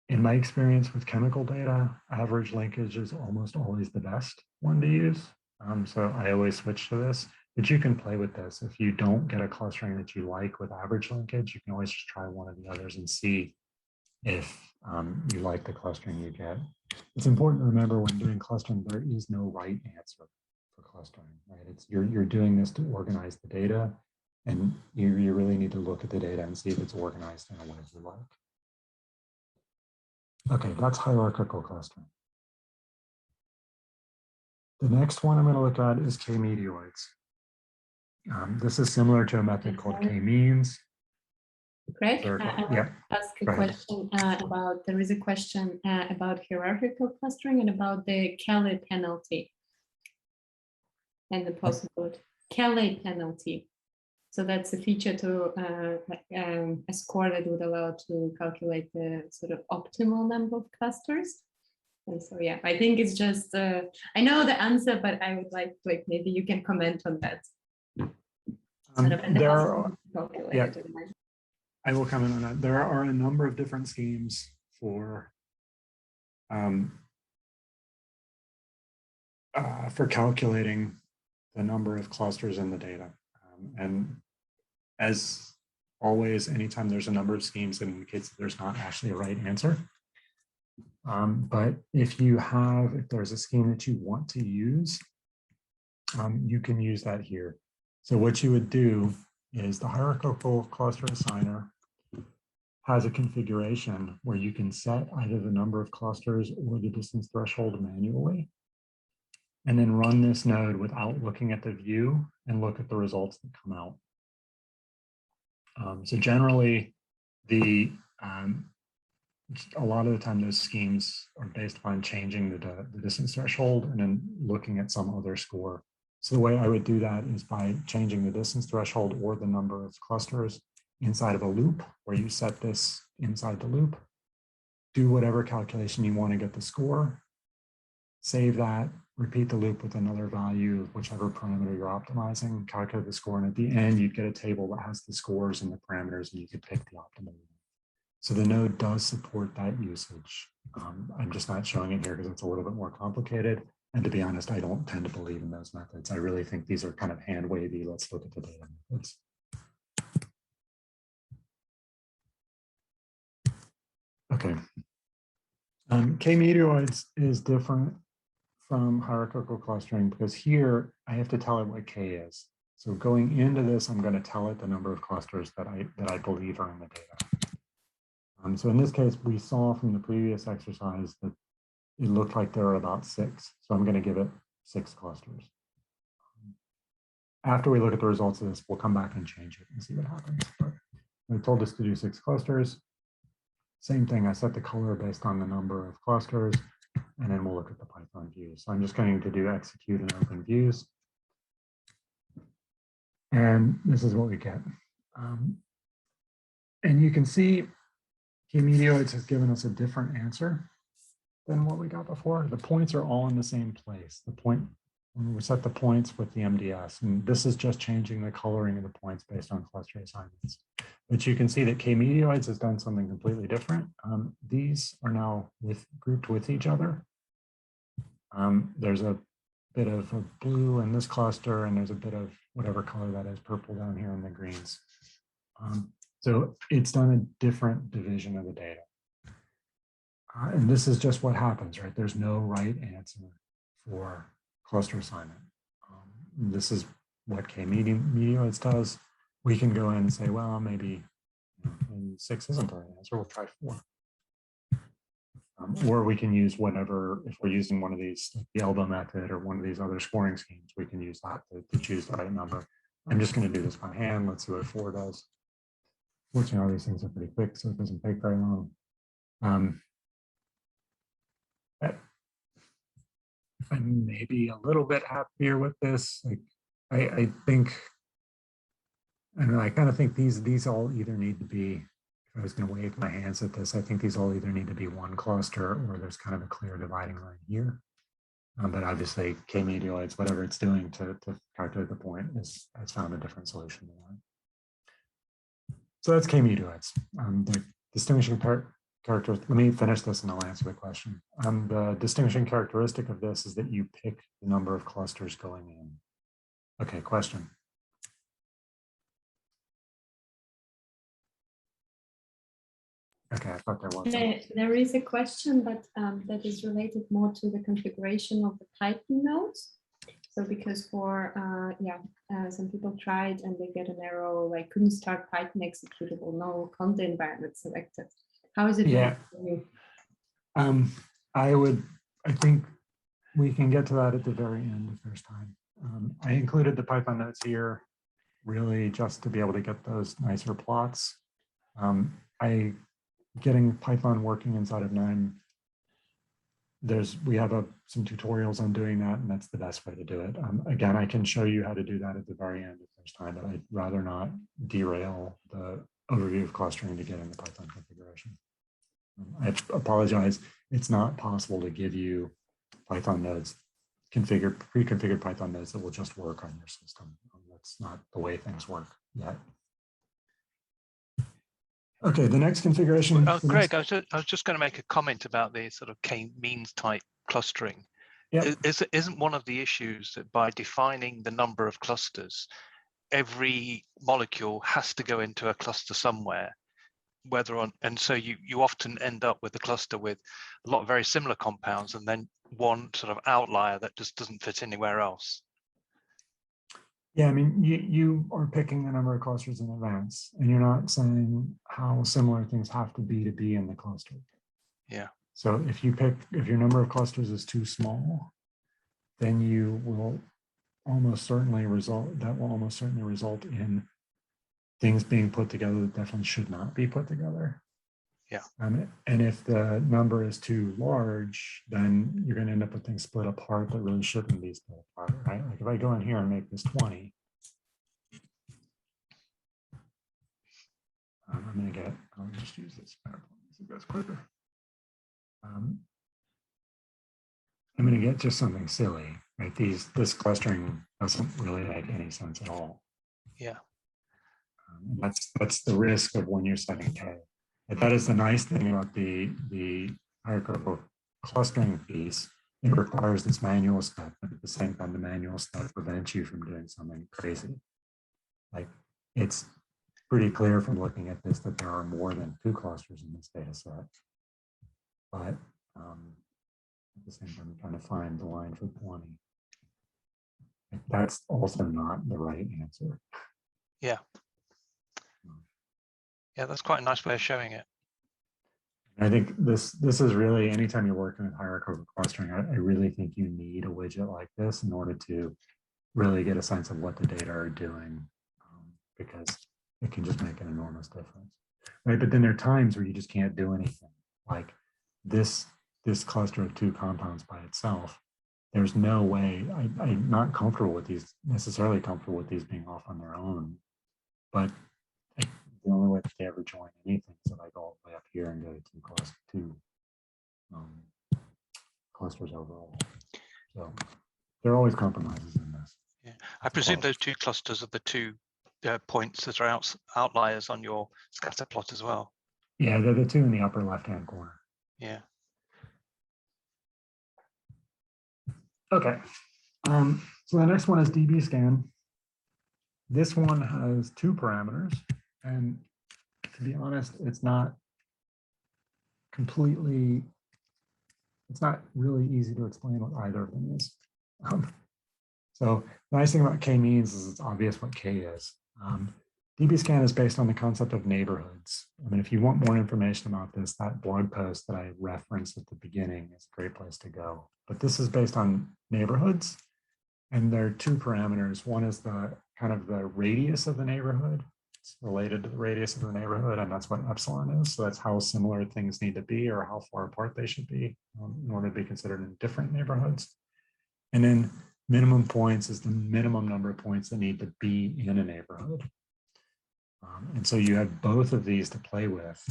In my experience with chemical data, average linkage is almost always the best one to use. So I always switch to this, but you can play with this. If you don't get a clustering that you like with average linkage, you can always just try one of the others and see if you like the clustering you get. It's important to remember when doing clustering, there is no right answer for clustering, right? It's you're doing this to organize the data, and you really need to look at the data and see if it's organized in a way you like. Okay, that's hierarchical clustering. The next one I'm going to look at is k-meteoids. This is similar to a method called k-means. Greg, I want to ask a question about, there is a question about hierarchical clustering and about the Kelly penalty and the possible Kelly penalty. So that's a feature to a score that would allow to calculate the sort of optimal number of clusters. And so, yeah, I think it's just, I know the answer, but I would like maybe you can comment on that. I will comment on that. There are a number of different schemes for calculating the number of clusters in the data. And as always, anytime there's a number of schemes, it indicates that there's not actually a right answer. But if there's a scheme that you want to use, you can use that here. So what you would do is the hierarchical cluster assigner has a configuration where you can set either the number of clusters or the distance threshold manually, and then run this node without looking at the view and look at the results that come out. So generally, a lot of the time those schemes are based upon changing the distance threshold and then looking at some other score. So the way I would do that is by changing the distance threshold or the number of clusters inside of a loop, where you set this inside the loop, do whatever calculation you want to get the score, save that, repeat the loop with another value, whichever parameter you're optimizing, calculate the score, and at the end, you'd get a table that has the scores and the parameters, and you could pick the optimal one. So the node does support that usage. I'm just not showing it here because it's a little bit more complicated. And to be honest, I don't tend to believe in those methods. I really think these are kind of hand wavy. Let's look at the data methods. Okay. K-meteoids is different from hierarchical clustering because here I have to tell it what K is. So going into this, I'm going to tell it the number of clusters that I believe are in the data. So in this case, we saw from the previous exercise that it looked like there were about 6. So I'm going to give it 6 clusters. After we look at the results of this, we'll come back and change it and see what happens. But I told us to do 6 clusters. Same thing, I set the color based on the number of clusters, and then we'll look at the Python views. So I'm just going to do execute and open views. And this is what we get. And you can see K-meteoids has given us a different answer than what we got before. The points are all in the same place. When we set the points with the MDS, and this is just changing the coloring of the points based on cluster assignments. But you can see that K-meteoids has done something completely different. These are now grouped with each other. There's a bit of a blue in this cluster, and there's a bit of whatever color that is, purple down here in the greens. So it's done a different division of the data. And this is just what happens, right? There's no right answer for cluster assignment. This is what K-meteoids does. We can go in and say, well, maybe 6 isn't the right answer, we'll try 4. Or we can use whatever, if we're using one of these, like the elbow method or one of these other scoring schemes, we can use that to choose the right number. I'm just going to do this by hand. Let's see what 4 does. Fortunately, all these things are pretty quick, so it doesn't take very long. I'm maybe a little bit happier with this. Like, I think, I kind of think these all either need to be, if I was going to wave my hands at this, I think these all either need to be 1 cluster or there's kind of a clear dividing line here. But obviously k-medioids, whatever it's doing to calculate the point has found a different solution to that. So that's k-medioids. The distinguishing character, let me finish this and I'll answer the question. The distinguishing characteristic of this is that you pick the number of clusters going in. Okay, question. Okay, I thought there was. There is a question, but that is related more to the configuration of the Python nodes. So because for, some people tried and they get an error, like couldn't start Python executable, no content environment selected. How is it? Yeah. I think we can get to that at the very end if there's time. I included the Python nodes here really just to be able to get those nicer plots. Getting Python working inside of KNIME, we have some tutorials on doing that, and that's the best way to do it. Again, I can show you how to do that at the very end if there's time, but I'd rather not derail the overview of clustering to get into Python configuration. I apologize, it's not possible to give you Python nodes, pre-configured Python nodes that will just work on your system. That's not the way things work yet. Okay, the next configuration. Greg, I was just going to make a comment about the sort of k-means type clustering. Yep. Isn't one of the issues that by defining the number of clusters, every molecule has to go into a cluster somewhere, and so you often end up with a cluster with a lot of very similar compounds and then one sort of outlier that just doesn't fit anywhere else. Yeah, I mean, you are picking the number of clusters in advance, and you're not saying how similar things have to be in the cluster. Yeah. So if your number of clusters is too small, then you will almost certainly result in things being put together that definitely should not be put together. Yeah. And if the number is too large, then you're going to end up with things split apart that really shouldn't be split apart, right? Like if I go in here and make this 20, I'll just use this PowerPoint so it goes quicker. I'm going to get just something silly, right? This clustering doesn't really make any sense at all. Yeah. That's the risk of when you're setting K. And that is the nice thing about the hierarchical clustering piece. It requires this manual step, but at the same time, the manual step prevents you from doing something crazy. Like it's pretty clear from looking at this that there are more than 2 clusters in this data set. But at the same time, I'm trying to find the line for 20. That's also not the right answer. Yeah. Yeah, that's quite a nice way of showing it. I think this is really, anytime you're working with hierarchical clustering, I really think you need a widget like this in order to really get a sense of what the data are doing, because it can just make an enormous difference, right? But then there are times where you just can't do anything. Like this cluster of 2 compounds by itself, there's no way, I'm not necessarily comfortable with these being off on their own, but the only way that they ever join anything is if I go all the way up here and go to 2 clusters overall. So there are always compromises in this. Yeah, I presume those 2 clusters are the 2 points that are outliers on your scatter plot as well. Yeah, they're the 2 in the upper left-hand corner. Yeah. Okay. So the next one is DBScan. This one has 2 parameters. And to be honest, it's not really easy to explain what either of them is. So the nice thing about k-means is it's obvious what k is. DBScan is based on the concept of neighborhoods. I mean, if you want more information about this, that blog post that I referenced at the beginning is a great place to go. But this is based on neighborhoods, and there are 2 parameters. One is the kind of the radius of the neighborhood. It's related to the radius of the neighborhood, and that's what epsilon is. So that's how similar things need to be or how far apart they should be in order to be considered in different neighborhoods. And then minimum points is the minimum number of points that need to be in a neighborhood. And so you have both of these to play with.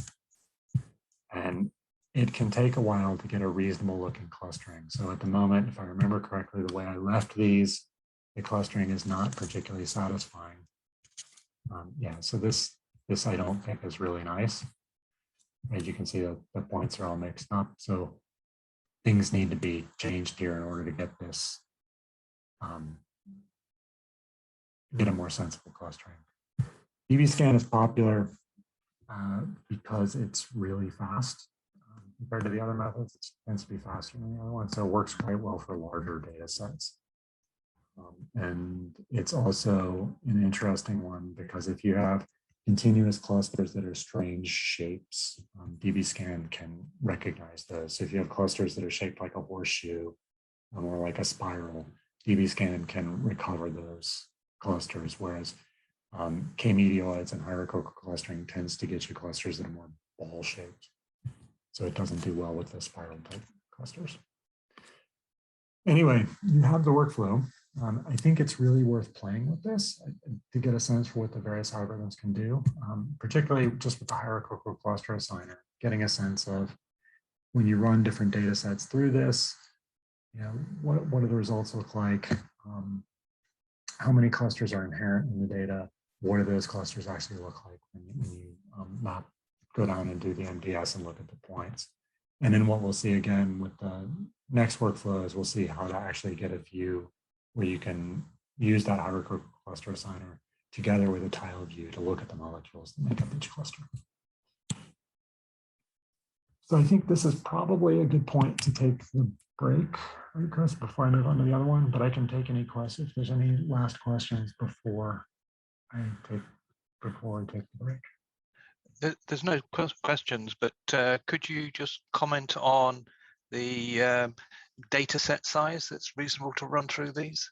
And it can take a while to get a reasonable looking clustering. So at the moment, if I remember correctly, the way I left these, the clustering is not particularly satisfying. Yeah, so this I don't think is really nice. As you can see, the points are all mixed up. So things need to be changed here in order to get this, get a more sensible clustering. DBScan is popular because it's really fast. Compared to the other methods, it tends to be faster than the other one. So it works quite well for larger data sets. And it's also an interesting one because if you have continuous clusters that are strange shapes, DBScan can recognize those. So if you have clusters that are shaped like a horseshoe or like a spiral, DBScan can recover those clusters, whereas k-meteoroids and hierarchical clustering tends to get you clusters that are more ball shaped. So it doesn't do well with the spiral type clusters. Anyway, you have the workflow. I think it's really worth playing with this to get a sense for what the various algorithms can do, particularly just with the hierarchical cluster assigner, getting a sense of when you run different data sets through this, you know, what do the results look like? How many clusters are inherent in the data? What do those clusters actually look like when you go down and do the MDS and look at the points? And then what we'll see again with the next workflow is we'll see how to actually get a view where you can use that hierarchical cluster assigner together with a tile view to look at the molecules that make up each cluster. So I think this is probably a good point to take the break, right, Chris, before I move on to the other one, but I can take any questions, if there's any last questions before I take the break. There's no questions, but could you just comment on the data set size that's reasonable to run through these?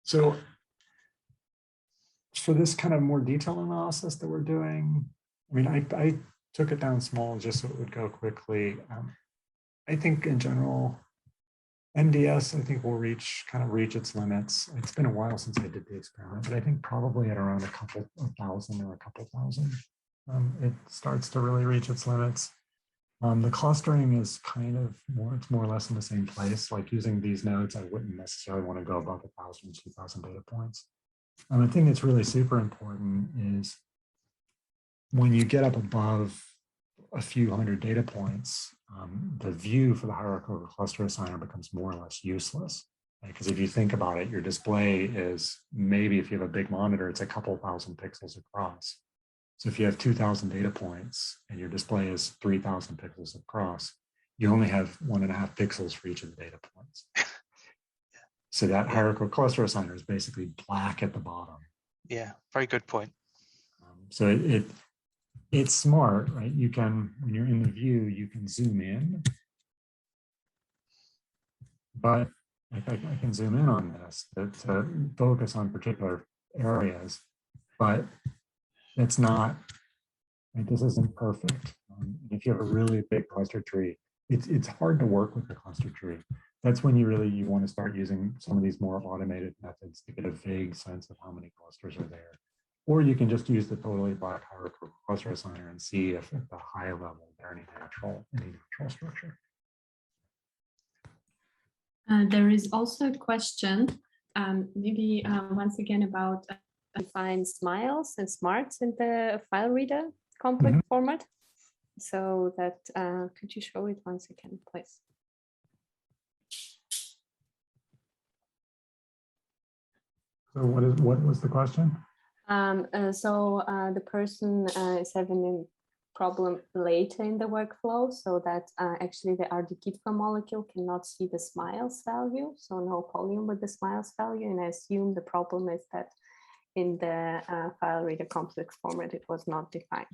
So for this kind of more detailed analysis that we're doing, I mean, I took it down small just so it would go quickly. I think in general, MDS, I think will reach its limits. It's been a while since I did the experiment, but I think probably at around a couple of thousand or a couple thousand, it starts to really reach its limits. The clustering is kind of it's more or less in the same place. Like using these nodes, I wouldn't necessarily want to go above 1,000, 2,000 data points. The thing that's really super important is when you get up above a few hundred data points, the view for the hierarchical cluster assigner becomes more or less useless. Because if you think about it, your display is maybe, if you have a big monitor, it's a couple thousand pixels across. So if you have 2,000 data points and your display is 3,000 pixels across, you only have 1.5 pixels for each of the data points. So that hierarchical cluster assigner is basically black at the bottom. Yeah, very good point. So it's smart, right? You can, when you're in the view, you can zoom in, but I can zoom in on this to focus on particular areas, but it's not, like, this isn't perfect. If you have a really big cluster tree, it's hard to work with the cluster tree. That's when you want to start using some of these more automated methods to get a vague sense of how many clusters are there. Or you can just use the totally black hierarchical cluster assigner and see if at the high level there any natural structure. There is also a question, maybe once again about define smiles and smarts in the file reader complex format. So that could you show it once again, please? So what was the question? The person is having a problem later in the workflow, so that actually the RD-KITFA molecule cannot see the smiles value, so no column with the smiles value, and I assume the problem is that in the file reader complex format it was not defined.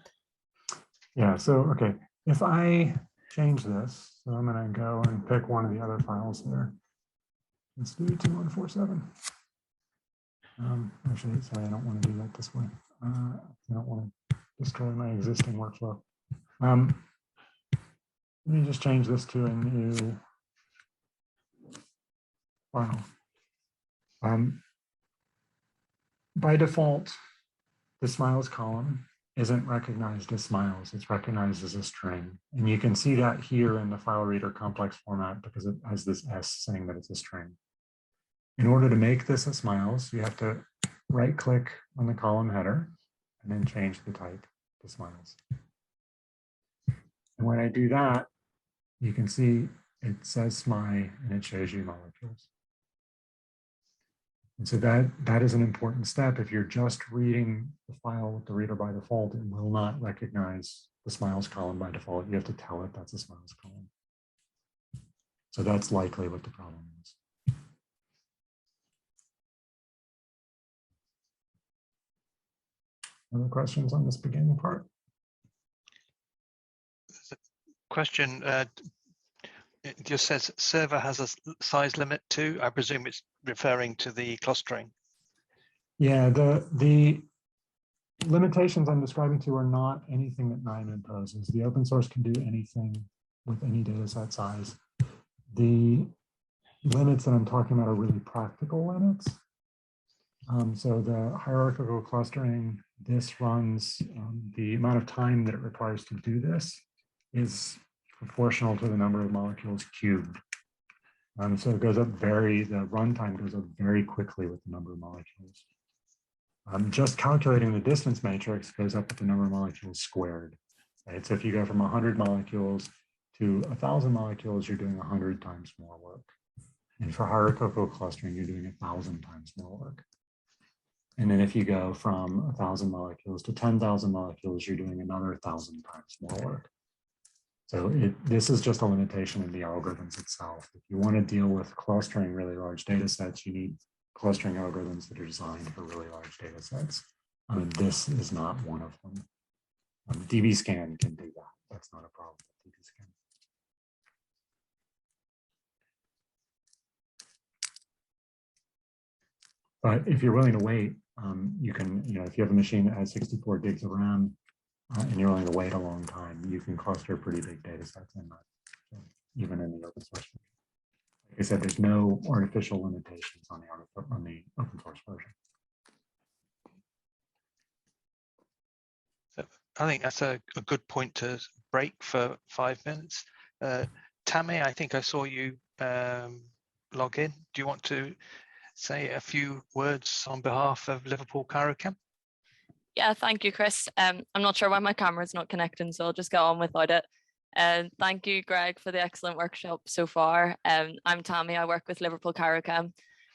Yeah, so okay, if I change this, so I'm going to go and pick one of the other files there. Let's do 2147. Actually, sorry, I don't want to do that this way. I don't want to destroy my existing workflow. Let me just change this to a new file. By default, the smiles column isn't recognized as smiles, it's recognized as a string. And you can see that here in the file reader complex format because it has this S saying that it's a string. In order to make this a smiles, you have to right click on the column header and then change the type to smiles. And when I do that, you can see it says SMI and it shows you molecules. And so that is an important step. If you're just reading the file with the reader by default, it will not recognize the smiles column by default. You have to tell it that's a smiles column. So that's likely what the problem is. Other questions on this beginning part? Question, it just says server has a size limit too. I presume it's referring to the clustering. Yeah, the limitations I'm describing to are not anything that KNIME imposes. The open source can do anything with any data set size. The limits that I'm talking about are really practical limits. So the hierarchical clustering, this runs, the amount of time that it requires to do this is proportional to the number of molecules cubed. So it goes up the runtime goes up very quickly with the number of molecules. Just calculating the distance matrix goes up with the number of molecules squared. Right? So if you go from 100 molecules to 1,000 molecules, you're doing 100 times more work. And for hierarchical clustering, you're doing 1,000 times more work. And then if you go from 1,000 molecules to 10,000 molecules, you're doing another 1,000 times more work. So this is just a limitation in the algorithms itself. If you want to deal with clustering really large data sets, you need clustering algorithms that are designed for really large data sets. This is not one of them. DBScan can do that. That's not a problem with DBScan. But if you're willing to wait, you can, if you have a machine that has 64 gigs of RAM and you're willing to wait a long time, you can cluster pretty big data sets in that, even in the open source. Like I said, there's no artificial limitations on the open source version. So I think that's a good point to break for 5 minutes. Tammy, I think I saw you log in. Do you want to say a few words on behalf of Liverpool Chirochem? Yeah, thank you, Chris. I'm not sure why my camera's not connecting, so I'll just go on without it. Thank you, Greg, for the excellent workshop so far. I'm Tammy. I work with Liverpool Chirochem.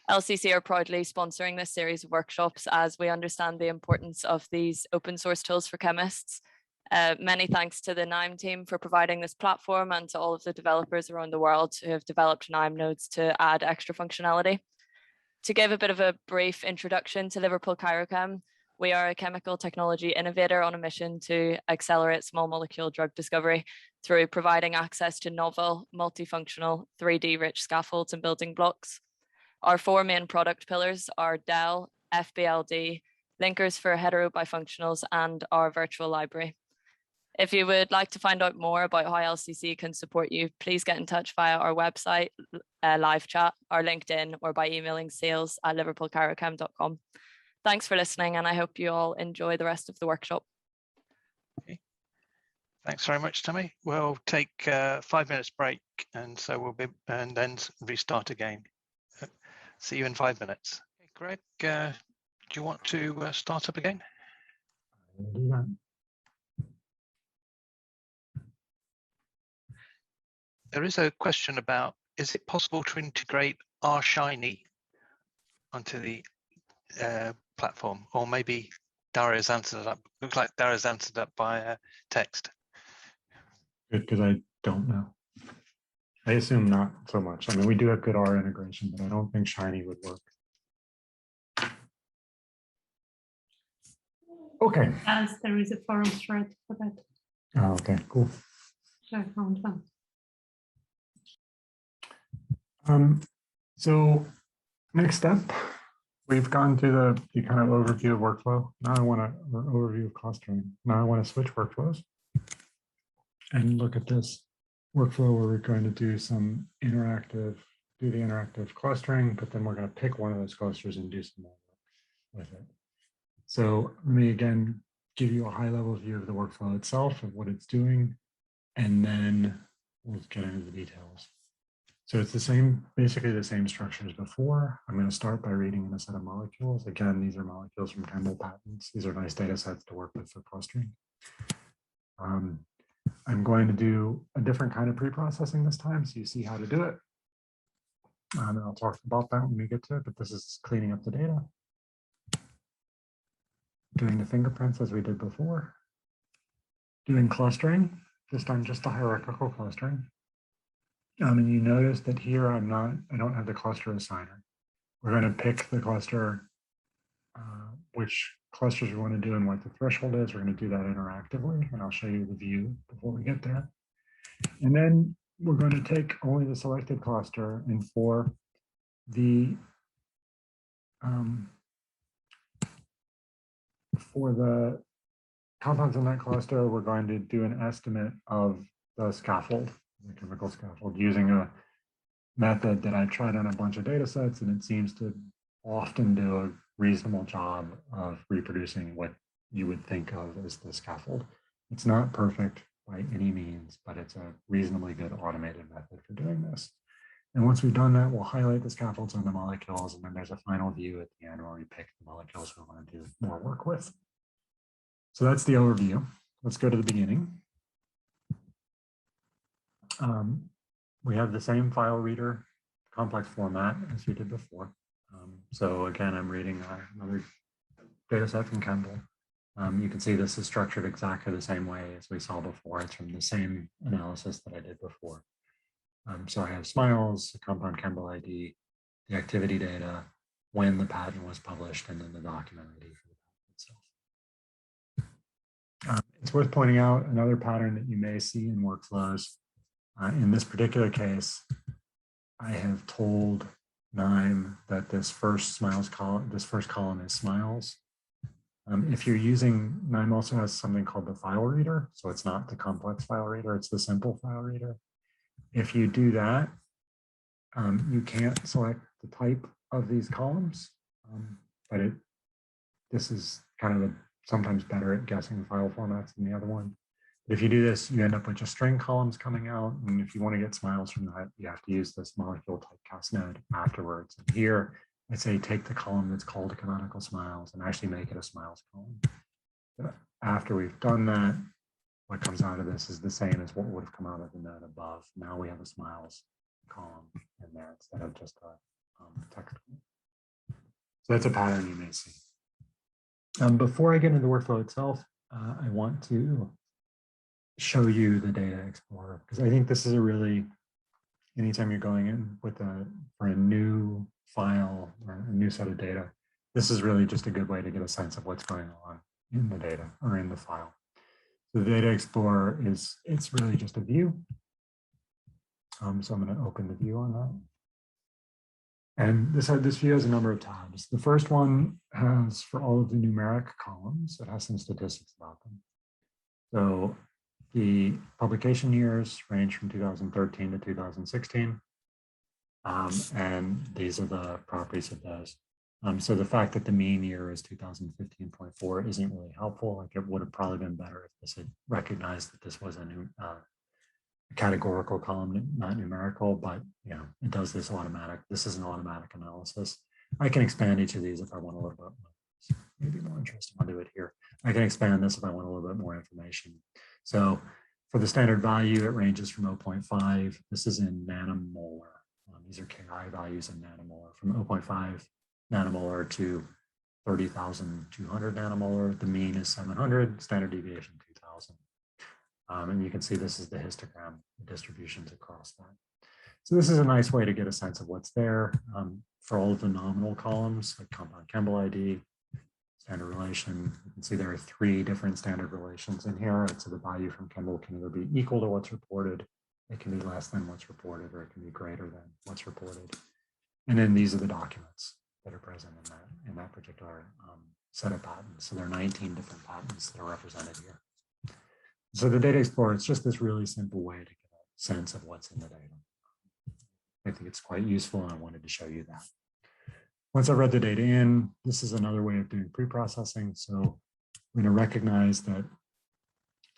LCC are proudly sponsoring this series of workshops as we understand the importance of these open source tools for chemists. Many thanks to the KNIME team for providing this platform and to all of the developers around the world who have developed KNIME nodes to add extra functionality. To give a bit of a brief introduction to Liverpool Chirochem, we are a chemical technology innovator on a mission to accelerate small molecule drug discovery through providing access to novel, multifunctional, 3D-rich scaffolds and building blocks. Our 4 main product pillars are DEL, FBLD, linkers for heterobifunctionals, and our virtual library. If you would like to find out more about how LCC can support you, please get in touch via our website, live chat, our LinkedIn, or by emailing sales@liverpoolchirochem.com. Thanks for listening, and I hope you all enjoy the rest of the workshop. Okay. Thanks very much, Tammy. We'll take a 5 minutes break, and so we'll be and then restart again. See you in 5 minutes. Okay, Greg, do you want to start up again? I'll do that. There is a question about, is it possible to integrate RShiny onto the platform? Or maybe Daria's answered it up. Looks like Daria's answered up by text. Good, because I don't know. I assume not so much. I mean, we do have good R integration, but I don't think Shiny would work. Okay. As there is a forum thread for that. Oh, okay, cool. So I found one. So next step, we've gone through the kind of overview of workflow. Now I want to overview of clustering. Now I want to switch workflows and look at this workflow where we're going to do the interactive clustering, but then we're going to pick one of those clusters and do some more work with it. So let me again give you a high level view of the workflow itself, of what it's doing, and then we'll get into the details. So it's the same, basically the same structure as before. I'm going to start by reading in a set of molecules. Again, these are molecules from Campbell patents. These are nice data sets to work with for clustering. I'm going to do a different kind of pre-processing this time, so you see how to do it. And I'll talk about that when we get to it, but this is cleaning up the data. Doing the fingerprints as we did before. Doing clustering, this time just the hierarchical clustering. And you notice that here I don't have the cluster assigner. We're going to pick the cluster, which clusters we want to do and what the threshold is. We're going to do that interactively, and I'll show you the view before we get there. And then we're going to take only the selected cluster, and for the compounds in that cluster, we're going to do an estimate of the scaffold, the chemical scaffold, using a method that I tried on a bunch of data sets, and it seems to often do a reasonable job of reproducing what you would think of as the scaffold. It's not perfect by any means, but it's a reasonably good automated method for doing this. And once we've done that, we'll highlight the scaffolds on the molecules, and then there's a final view at the end where we pick the molecules we want to do more work with. So that's the overview. Let's go to the beginning. We have the same file reader complex format as we did before. So again, I'm reading another data set from Campbell. You can see this is structured exactly the same way as we saw before. It's from the same analysis that I did before. So I have SMILES, the compound Campbell ID, the activity data, when the patent was published, and then the document ID for the patent itself. It's worth pointing out another pattern that you may see in workflows. In this particular case, I have told KNIME that this first column is SMILES. If you're using, KNIME also has something called the file reader. So it's not the complex file reader, it's the simple file reader. If you do that, you can't select the type of these columns, but this is kind of sometimes better at guessing file formats than the other one. But if you do this, you end up with just string columns coming out. And if you want to get SMILES from that, you have to use this molecule typecast node afterwards. And here, I say take the column that's called canonical SMILES and actually make it a SMILES column. But after we've done that, what comes out of this is the same as what would have come out of the node above. Now we have a SMILES column in there instead of just a text column. So that's a pattern you may see. Before I get into the workflow itself, I want to show you the data explorer, because I think this is a really, anytime you're going in with for a new file or a new set of data, this is really just a good way to get a sense of what's going on in the data or in the file. So the data explorer it's really just a view. So I'm going to open the view on that. And this view has a number of tabs. The first one has, for all of the numeric columns, it has some statistics about them. So the publication years range from 2013 to 2016. And these are the properties of those. So the fact that the mean year is 2015.4 isn't really helpful. Like, it would have probably been better if this had recognized that this was a new categorical column, not numerical, but it does this automatic. This is an automatic analysis. I can expand each of these if I want a little bit more, maybe more interesting. I'll do it here. I can expand this if I want a little bit more information. So for the standard value, it ranges from 0.5. This is in nanomolar. These are Ki values in nanomolar, from 0.5 nanomolar to 30,200 nanomolar. The mean is 700, standard deviation 2,000. And you can see this is the histogram, the distributions across that. So this is a nice way to get a sense of what's there. For all of the nominal columns, like compound Campbell ID, standard relation, you can see there are 3 different standard relations in here. So the value from Campbell can either be equal to what's reported, it can be less than what's reported, or it can be greater than what's reported. And then these are the documents that are present in that particular set of patents. So there are 19 different patents that are represented here. So the data explorer, it's just this really simple way to get a sense of what's in the data. I think it's quite useful, and I wanted to show you that. Once I read the data in, this is another way of doing pre-processing. So we're going to recognize that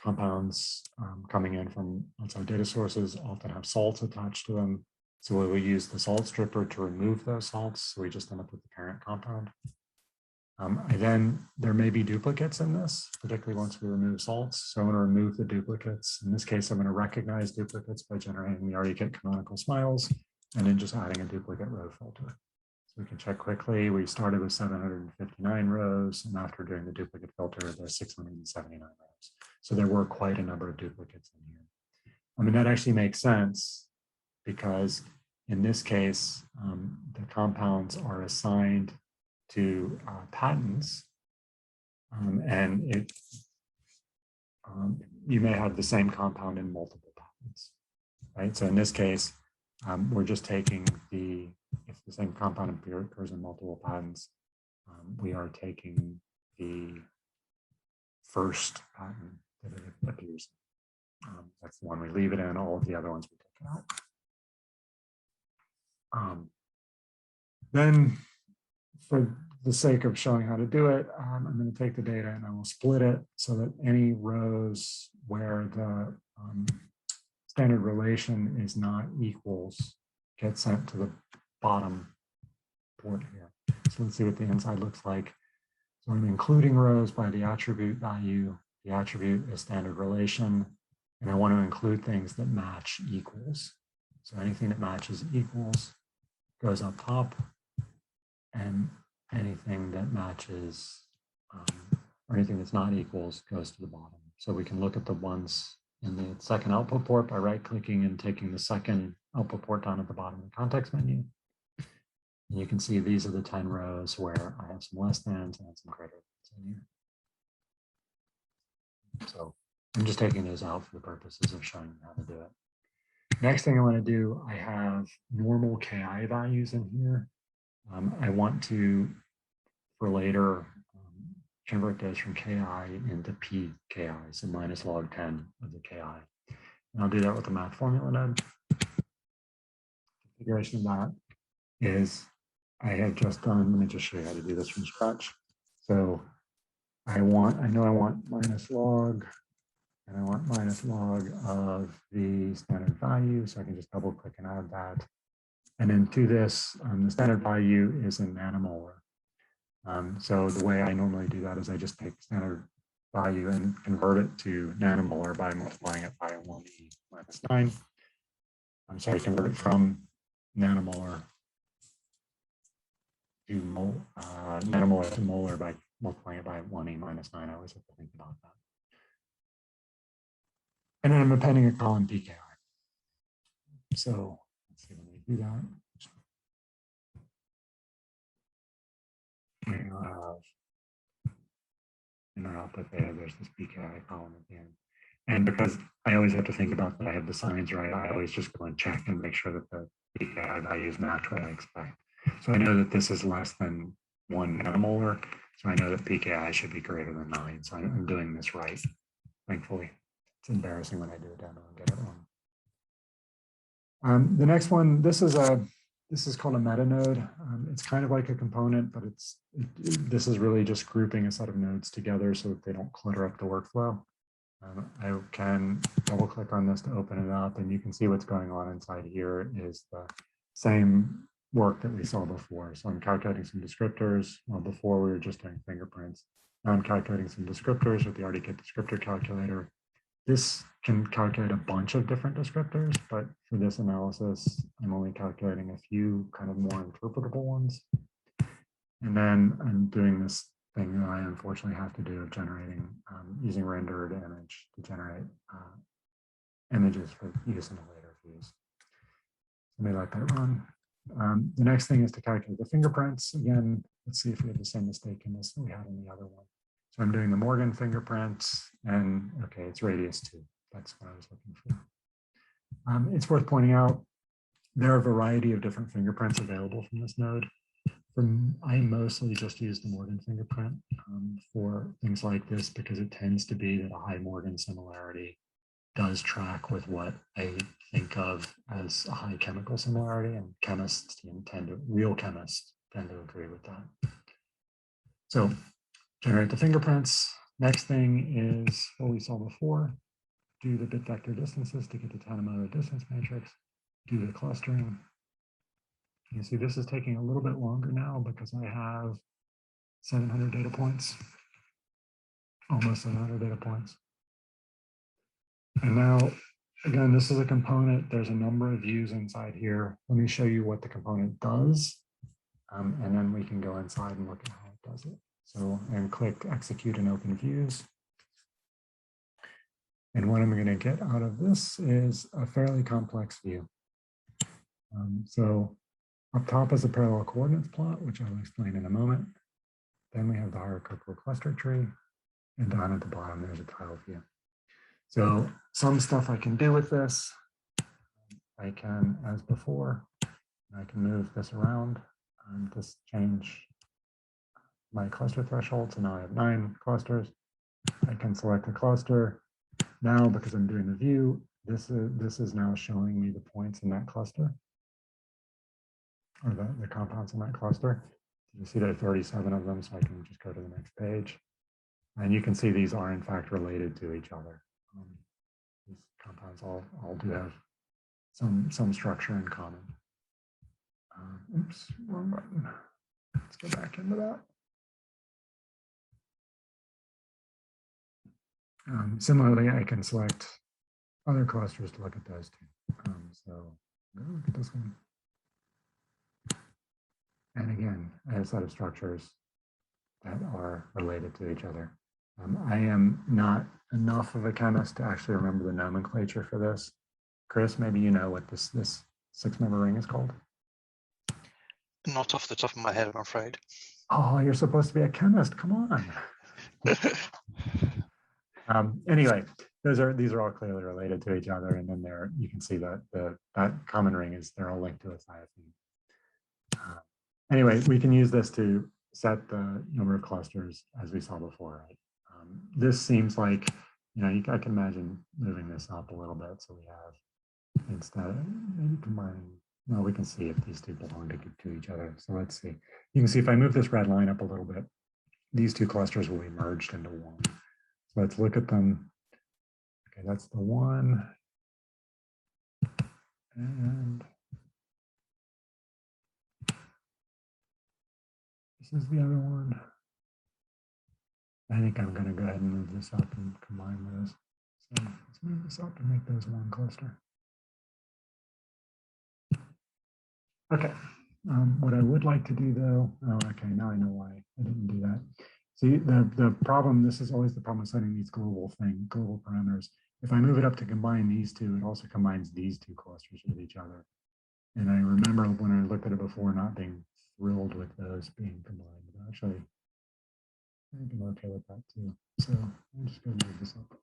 compounds coming in from outside data sources often have salts attached to them. So we will use the salt stripper to remove those salts. So we just end up with the parent compound. There may be duplicates in this, particularly once we remove salts. So I'm going to remove the duplicates. In this case, I'm going to recognize duplicates by generating the already get canonical smiles and then just adding a duplicate row filter. So we can check quickly. We started with 759 rows, and after doing the duplicate filter, there's 679 rows. So there were quite a number of duplicates in here. I mean, that actually makes sense because in this case, the compounds are assigned to patents, and you may have the same compound in multiple patents, right? So in this case, we're just taking if the same compound occurs in multiple patents, we are taking the first patent that it appears in. That's the one we leave it in. All of the other ones we take it out. Then, for the sake of showing how to do it, I'm going to take the data and I will split it so that any rows where the standard relation is not equals get sent to the bottom port here. So let's see what the inside looks like. So I'm including rows by the attribute value. The attribute is standard relation, and I want to include things that match equals. So anything that matches equals goes up top, and anything that matches or anything that's not equals goes to the bottom. So we can look at the ones in the second output port by right-clicking and taking the second output port down at the bottom of the context menu. And you can see these are the 10 rows where I have some less thans and some greater thans in here. So I'm just taking those out for the purposes of showing you how to do it. Next thing I want to do, I have normal KI values in here. I want to, for later, convert those from KI into PKI, so minus log 10 of the KI. And I'll do that with the math formula node. Configuration of that is I have just done, let me just show you how to do this from scratch. So I know I want minus log, and I want minus log of the standard value. So I can just double click and add that. And then to this, the standard value is in nanomolar. So the way I normally do that is I just take standard value and convert it to nanomolar by multiplying it by 1e minus 9. I'm sorry, convert it from nanomolar to nanomolar to molar by multiplying it by 1e minus 9. I always have to think about that. And then I'm appending a column PKI. So let's see when we do that. In our output there, there's this PKI column at the end. And because I always have to think about that I have the signs right, I always just go and check and make sure that the PKI values match what I expect. So I know that this is less than 1 nanomolar. So I know that PKI should be greater than 9. So I'm doing this right, thankfully. It's embarrassing when I do a demo and get it wrong. The next one, this is called a meta node. It's kind of like a component, but this is really just grouping a set of nodes together so that they don't clutter up the workflow. I can double click on this to open it up, and you can see what's going on inside here is the same work that we saw before. So I'm calculating some descriptors. Well, before we were just doing fingerprints. Now I'm calculating some descriptors with the already get descriptor calculator. This can calculate a bunch of different descriptors, but for this analysis, I'm only calculating a few kind of more interpretable ones. And then I'm doing this thing that I unfortunately have to do of generating, using rendered image to generate images for use in a later views. Let me let that run. The next thing is to calculate the fingerprints. Again, let's see if we have the same mistake in this that we had in the other one. So I'm doing the Morgan fingerprints, and okay, it's radius 2. That's what I was looking for. It's worth pointing out there are a variety of different fingerprints available from this node. I mostly just use the Morgan fingerprint for things like this because it tends to be that a high Morgan similarity does track with what I think of as a high chemical similarity, and real chemists tend to agree with that. So generate the fingerprints. Next thing is what we saw before. Do the bit vector distances to get the Tanimoto distance matrix. Do the clustering. You see this is taking a little bit longer now because I have 700 data points, almost 700 data points. And now, again, this is a component. There's a number of views inside here. Let me show you what the component does. And then we can go inside and look at how it does it. So, and click execute and open views. And what I'm going to get out of this is a fairly complex view. So up top is a parallel coordinates plot, which I'll explain in a moment. Then we have the hierarchical cluster tree. And down at the bottom, there's a tile view. So some stuff I can do with this. I can, as before, I can move this around and just change my cluster threshold. So now I have 9 clusters. I can select a cluster. Now, because I'm doing the view, this is now showing me the points in that cluster, or the compounds in that cluster. You see there are 37 of them, so I can just go to the next page. And you can see these are in fact related to each other. These compounds all do have some structure in common. Oops, wrong button. Let's go back into that. Similarly, I can select other clusters to look at those too. So look at this one. And again, I have a set of structures that are related to each other. I am not enough of a chemist to actually remember the nomenclature for this. Chris, maybe you know what this 6-member ring is called? Not off the top of my head, I'm afraid. Oh, you're supposed to be a chemist. Come on. Anyway, these are all clearly related to each other, and then you can see that that common ring they're all linked to a thiophene. Anyway, we can use this to set the number of clusters as we saw before. Right? This seems like, I can imagine moving this up a little bit. So we have, instead of maybe combining, no, we can see if these two belong to each other. So let's see. You can see if I move this red line up a little bit, these two clusters will be merged into one. So let's look at them. Okay, that's the one. And this is the other one. I think I'm going to go ahead and move this up and combine those. So let's move this up and make those one cluster. Okay. What I would like to do though, okay, now I know why I didn't do that. See, the problem, this is always the problem with setting these global parameters. If I move it up to combine these two, it also combines these two clusters with each other. And I remember when I looked at it before, not being thrilled with those being combined. But actually, I think I'm okay with that too. So I'm just going to move this up.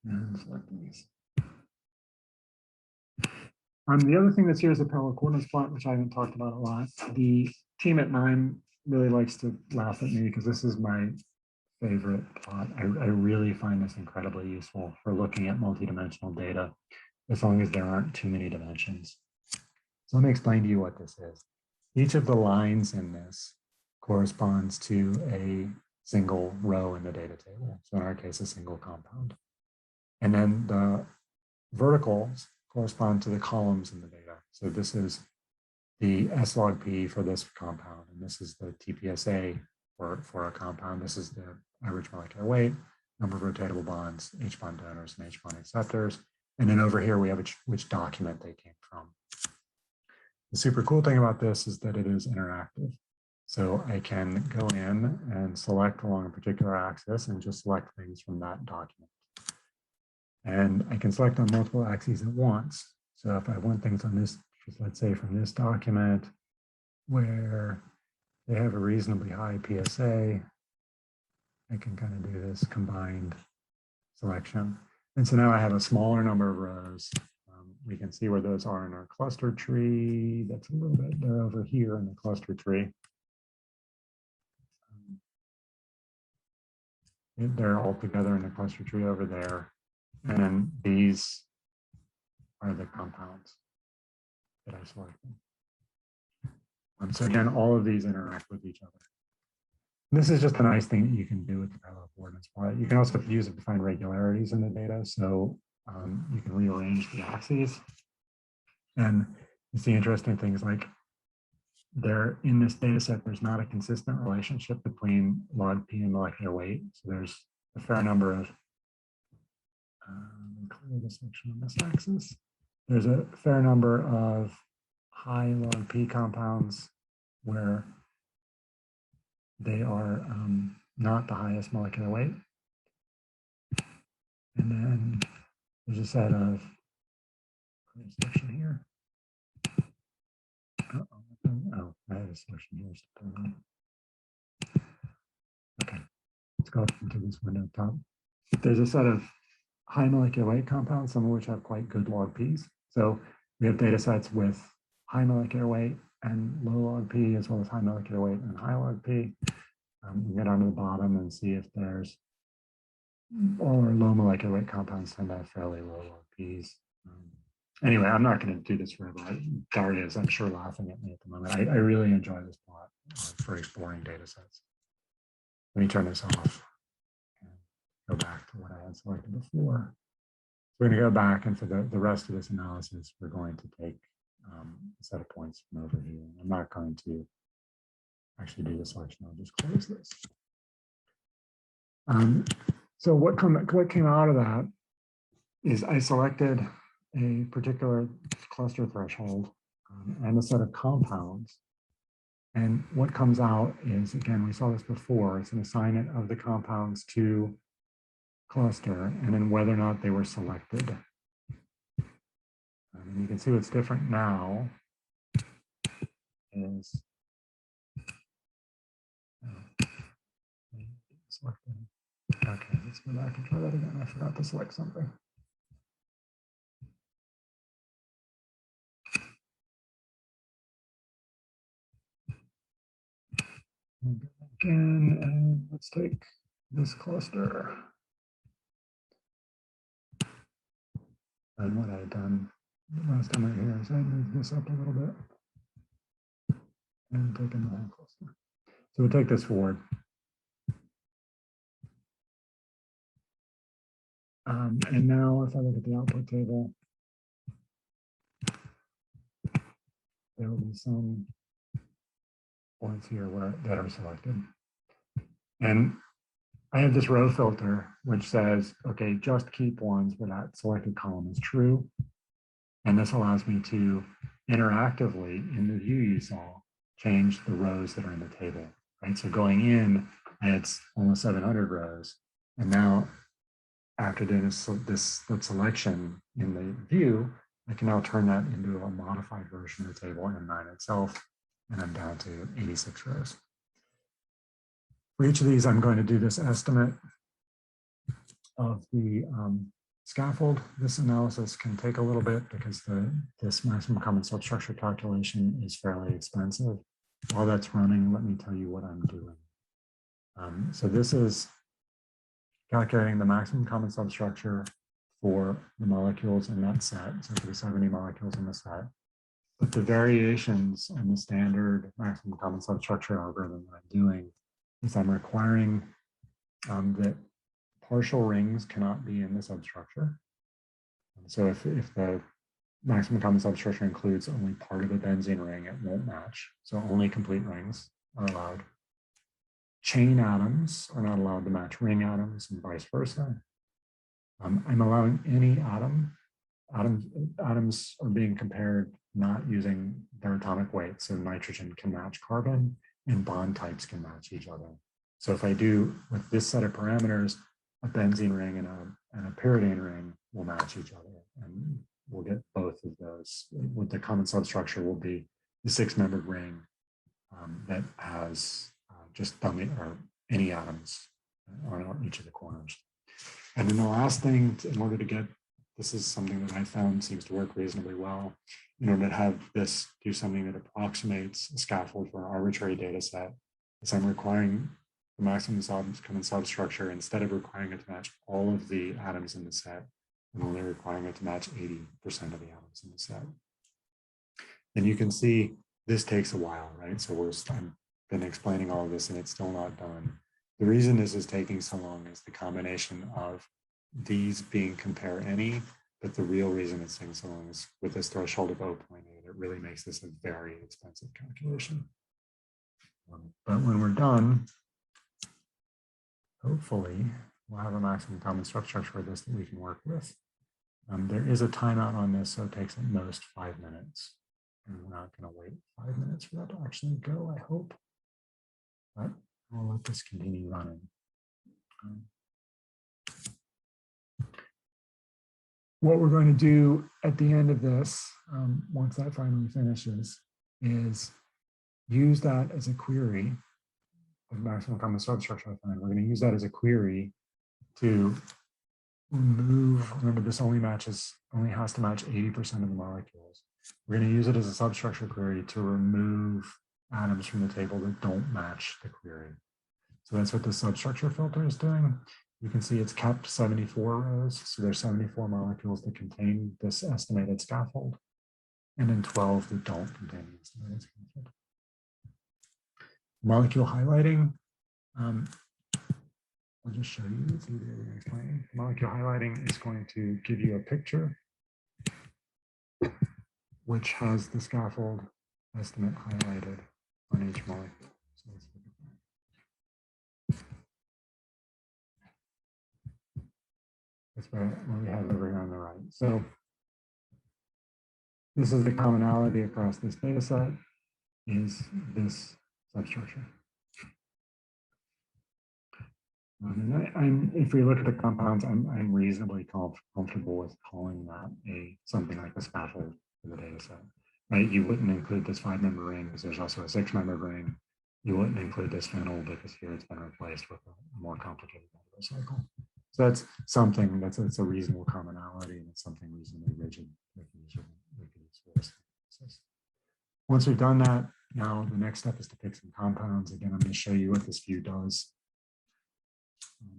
And select these. The other thing that's here is the parallel coordinates plot, which I haven't talked about a lot. The team at KNIME really likes to laugh at me because this is my favorite plot. I really find this incredibly useful for looking at multidimensional data, as long as there aren't too many dimensions. So let me explain to you what this is. Each of the lines in this corresponds to a single row in the data table. So in our case, a single compound. And then the verticals correspond to the columns in the data. So this is the S log P for this compound, and this is the TPSA for a compound. This is the average molecular weight, number of rotatable bonds, H bond donors and H bond acceptors. And then over here, we have which document they came from. The super cool thing about this is that it is interactive. So I can go in and select along a particular axis and just select things from that document. And I can select on multiple axes at once. So if I want things on this, let's say from this document where they have a reasonably high PSA, I can kind of do this combined selection. And so now I have a smaller number of rows. We can see where those are in our cluster tree. That's a little bit, they're over here in the cluster tree. They're all together in the cluster tree over there. And then these are the compounds that I selected. So again, all of these interact with each other. This is just a nice thing that you can do with the parallel coordinates plot. You can also use it to find regularities in the data. So you can rearrange the axes. And you see interesting things like in this data set, there's not a consistent relationship between log P and molecular weight. So there's a fair number of, clear this section on this axis. There's a fair number of high log P compounds where they are not the highest molecular weight. And then there's a set of section here. Oh, I have a section here. Okay, let's go up into this window top. There's a set of high molecular weight compounds, some of which have quite good log Ps. So we have data sets with high molecular weight and low log P, as well as high molecular weight and high log P. We get onto the bottom and see if there's all our low molecular weight compounds tend to have fairly low log Ps. Anyway, I'm not going to do this forever. Daria is, I'm sure, laughing at me at the moment. I really enjoy this plot for exploring data sets. Let me turn this off and go back to what I had selected before. We're going to go back, and for the rest of this analysis, we're going to take a set of points from over here. I'm not going to actually do the selection. I'll just close this. So what came out of that is I selected a particular cluster threshold and a set of compounds. And what comes out is, again, we saw this before, it's an assignment of the compounds to cluster and then whether or not they were selected. And you can see what's different now is selected. Okay, let's go back and try that again. I forgot to select something. Again, and let's take this cluster. And what I've done last time right here is I moved this up a little bit and taken the whole cluster. So we'll take this forward. And now if I look at the output table, there will be some points here that are selected. And I have this row filter, which says, okay, just keep ones where that selected column is true. And this allows me to interactively, in the view you saw, change the rows that are in the table, right? So going in, I had almost 700 rows. And now after doing this selection in the view, I can now turn that into a modified version of the table in KNIME itself, and I'm down to 86 rows. For each of these, I'm going to do this estimate of the scaffold. This analysis can take a little bit because this maximum common substructure calculation is fairly expensive. While that's running, let me tell you what I'm doing. So this is calculating the maximum common substructure for the molecules in that set, so for the 70 molecules in the set. But the variations and the standard maximum common substructure algorithm that I'm doing is I'm requiring that partial rings cannot be in the substructure. So if the maximum common substructure includes only part of a benzene ring, it won't match. So only complete rings are allowed. Chain atoms are not allowed to match ring atoms and vice versa. I'm allowing any atoms are being compared not using their atomic weight. So nitrogen can match carbon and bond types can match each other. So if I do with this set of parameters, a benzene ring and a pyridine ring will match each other. And we'll get both of those. With the common substructure will be the 6-membered ring that has just any atoms on each of the corners. And then the last thing, in order to get, this is something that I found seems to work reasonably well, in order to have this do something that approximates a scaffold for an arbitrary data set, is I'm requiring the maximum common substructure, instead of requiring it to match all of the atoms in the set, I'm only requiring it to match 80% of the atoms in the set. And you can see this takes a while, right? So I'm been explaining all of this and it's still not done. The reason this is taking so long is the combination of these being compare any, but the real reason it's taking so long is with this threshold of 0.8, it really makes this a very expensive calculation. But when we're done, hopefully we'll have a maximum common structure for this that we can work with. There is a timeout on this, so it takes at most 5 minutes. And we're not going to wait 5 minutes for that to actually go, I hope. But I'll let this continue running. What we're going to do at the end of this, once that finally finishes, is use that as a query, the maximum common substructure I find. We're going to use that as a query to remove, remember this only has to match 80% of the molecules. We're going to use it as a substructure query to remove atoms from the table that don't match the query. So that's what the substructure filter is doing. You can see it's kept 74 rows. So there's 74 molecules that contain this estimated scaffold, and then 12 that don't contain the estimated scaffold. Molecule highlighting. I'll just show you, it's easier than explaining. Molecule highlighting is going to give you a picture which has the scaffold estimate highlighted on each molecule. So let's look at that. That's what we have over here on the right. So this is the commonality across this data set, is this substructure. And if we look at the compounds, I'm reasonably comfortable with calling that something like a scaffold for the data set, right? You wouldn't include this 5-member ring because there's also a 6-member ring. You wouldn't include this phenyl because here it's been replaced with a more complicated cycle. So that's something it's a reasonable commonality, and it's something reasonably rigid. Once we've done that, now the next step is to pick some compounds. Again, I'm going to show you what this view does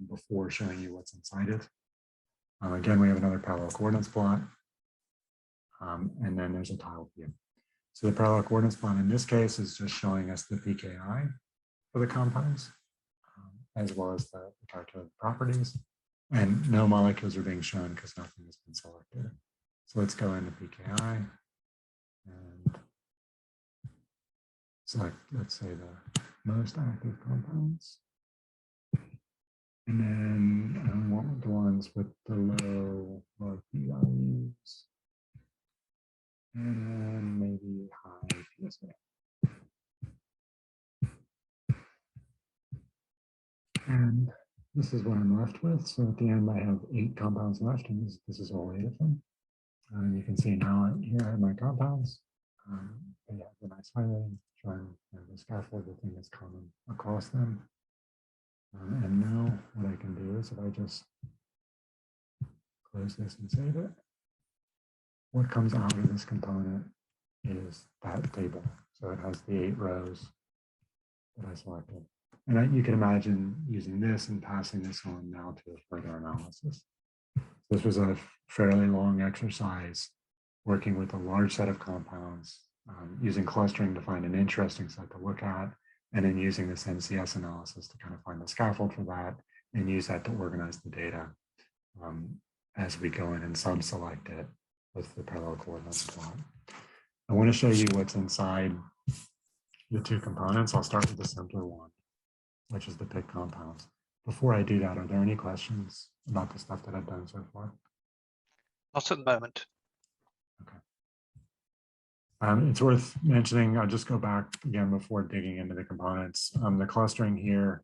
before showing you what's inside it. Again, we have another parallel coordinates plot, and then there's a tile view. So the parallel coordinates plot in this case is just showing us the pKi for the compounds, as well as the calculated properties. And no molecules are being shown because nothing has been selected. So let's go into pKi and select, let's say, the most active compounds. And then I want the ones with the low p values. And then maybe high PSA. And this is what I'm left with. So at the end, I have 8 compounds left, and this is all 8 of them. You can see now here I have my compounds. They have the nice highlighting, showing the scaffold, the thing that's common across them. And now what I can do is if I just close this and save it, what comes out of this component is that table. So it has the 8 rows that I selected. And you can imagine using this and passing this on now to a further analysis. This was a fairly long exercise working with a large set of compounds, using clustering to find an interesting set to look at, and then using this NCS analysis to kind of find the scaffold for that and use that to organize the data as we go in and sub-select it with the parallel coordinates plot. I want to show you what's inside the 2 components. I'll start with the simpler one, which is the pick compounds. Before I do that, are there any questions about the stuff that I've done so far? Not at the moment. Okay. It's worth mentioning, I'll just go back again before digging into the components. The clustering here,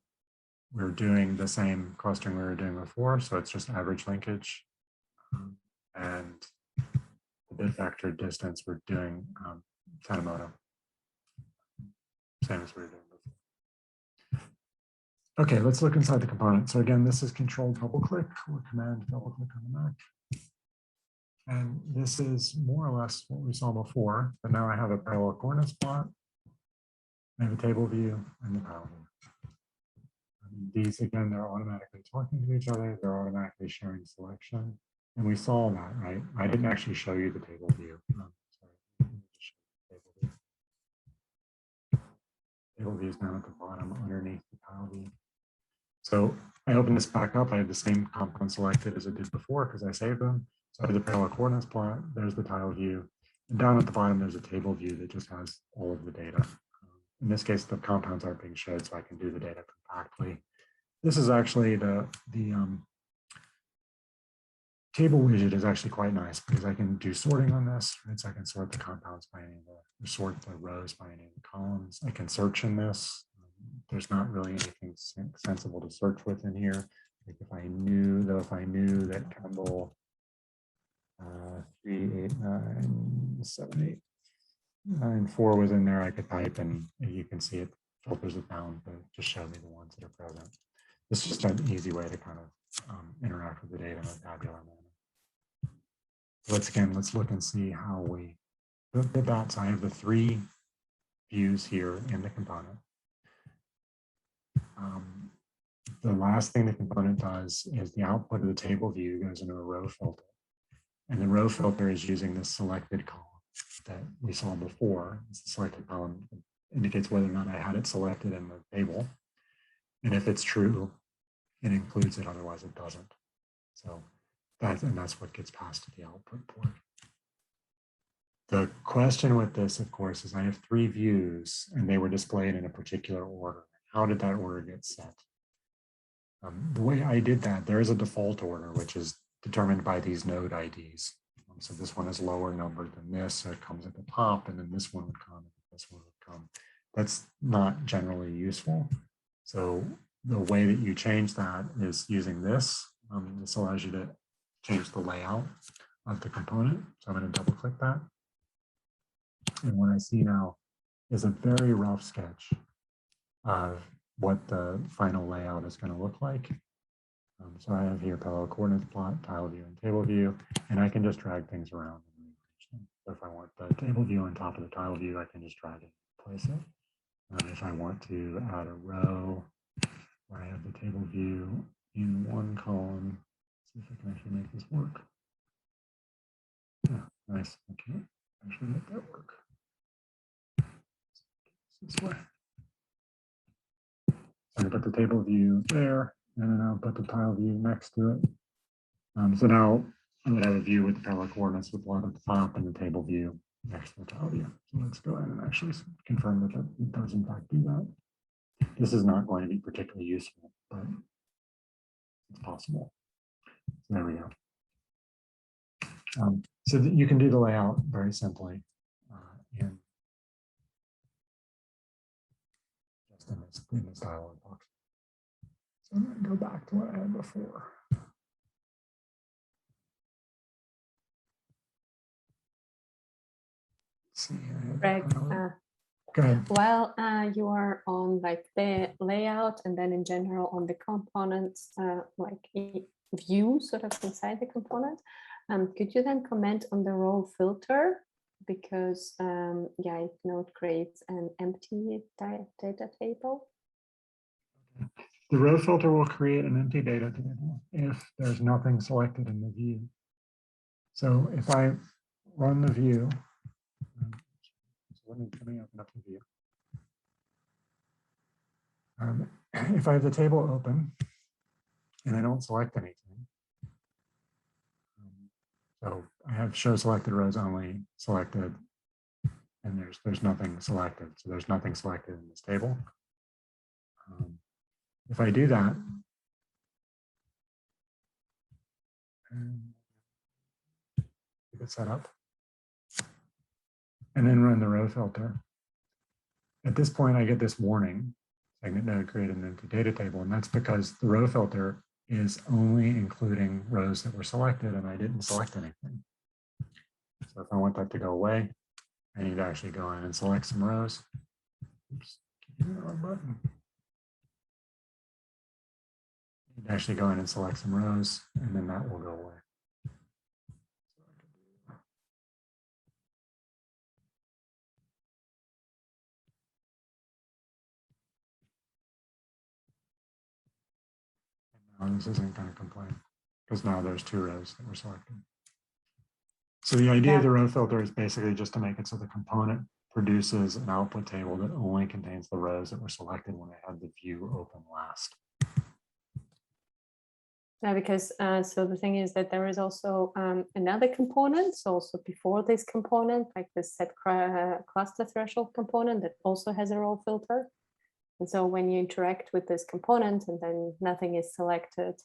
we're doing the same clustering we were doing before, so it's just average linkage. And the bit vector distance, we're doing Tanimoto, same as we were doing before. Okay, let's look inside the component. So again, this is controlled double click or command double click on the Mac. And this is more or less what we saw before, but now I have a parallel coordinates plot, I have a table view, and the tile view. These, again, they're automatically talking to each other, they're automatically sharing selection. And we saw that, right? I didn't actually show you the table view. Sorry. Table table view is down at the bottom underneath the tile view. So I open this back up. I have the same compound selected as I did before because I saved them. So I have the parallel coordinates plot. There's the tile view. And down at the bottom, there's a table view that just has all of the data. In this case, the compounds aren't being showed, so I can do the data compactly. This is actually the table widget is actually quite nice because I can do sorting on this. Right? So I can sort the compounds by any of the, sort the rows by any of the columns. I can search in this. There's not really anything sensible to search with in here. Like if I knew that Campbell 3, 8, 9, 7, 8, 9, 4 was in there, I could type and you can see it filters it down to just show me the ones that are present. This is just an easy way to kind of interact with the data in a tabular manner. Let's look and see how we did that. So I have the 3 views here in the component. The last thing the component does is the output of the table view goes into a row filter. And the row filter is using this selected column that we saw before. It's the selected column that indicates whether or not I had it selected in the table. And if it's true, it includes it, otherwise it doesn't. So that's what gets passed to the output port. The question with this, of course, is I have 3 views and they were displayed in a particular order. How did that order get set? The way I did that, there is a default order, which is determined by these node IDs. So this one is lower numbered than this, so it comes at the top, and then this one would come, and this one would come. That's not generally useful. So the way that you change that is using this. This allows you to change the layout of the component. So I'm going to double click that. And what I see now is a very rough sketch of what the final layout is going to look like. So I have here parallel coordinates plot, tile view, and table view, and I can just drag things around. So if I want the table view on top of the tile view, I can just drag it and place it. If I want to add a row where I have the table view in one column, see if I can actually make this work. Yeah, nice. I can't actually make that work. This way. So I put the table view there, and then I'll put the tile view next to it. So now I would have a view with the parallel coordinates with one at the top and the table view next to the tile view. So let's go ahead and actually confirm that it does in fact do that. This is not going to be particularly useful, but it's possible. So there we go. So that you can do the layout very simply in this dialog box. So I'm going to go back to what I had before. See, Greg, go ahead. while you are on like the layout and then in general on the components, like view sort of inside the component, could you then comment on the row filter? Because yeah, it node creates an empty data table. The row filter will create an empty data table if there's nothing selected in the view. So if I run the view, let me open up the view. If I have the table open and I don't select anything, so I have show selected rows only selected, and there's nothing selected. So there's nothing selected in this table. If I do that, get it set up, and then run the row filter. At this point, I get this warning saying that node created an empty data table, and that's because the row filter is only including rows that were selected, and I didn't select anything. So if I want that to go away, I need to actually go in and select some rows. Oops, keep the wrong button. I need to actually go in and select some rows, and then that will go away. Now this isn't going to complain because now there's 2 rows that were selected. So the idea of the row filter is basically just to make it so the component produces an output table that only contains the rows that were selected when I had the view open last. Because so the thing is that there is also another component, so also before this component, like the set cluster threshold component that also has a row filter. And so when you interact with this component and then nothing is selected,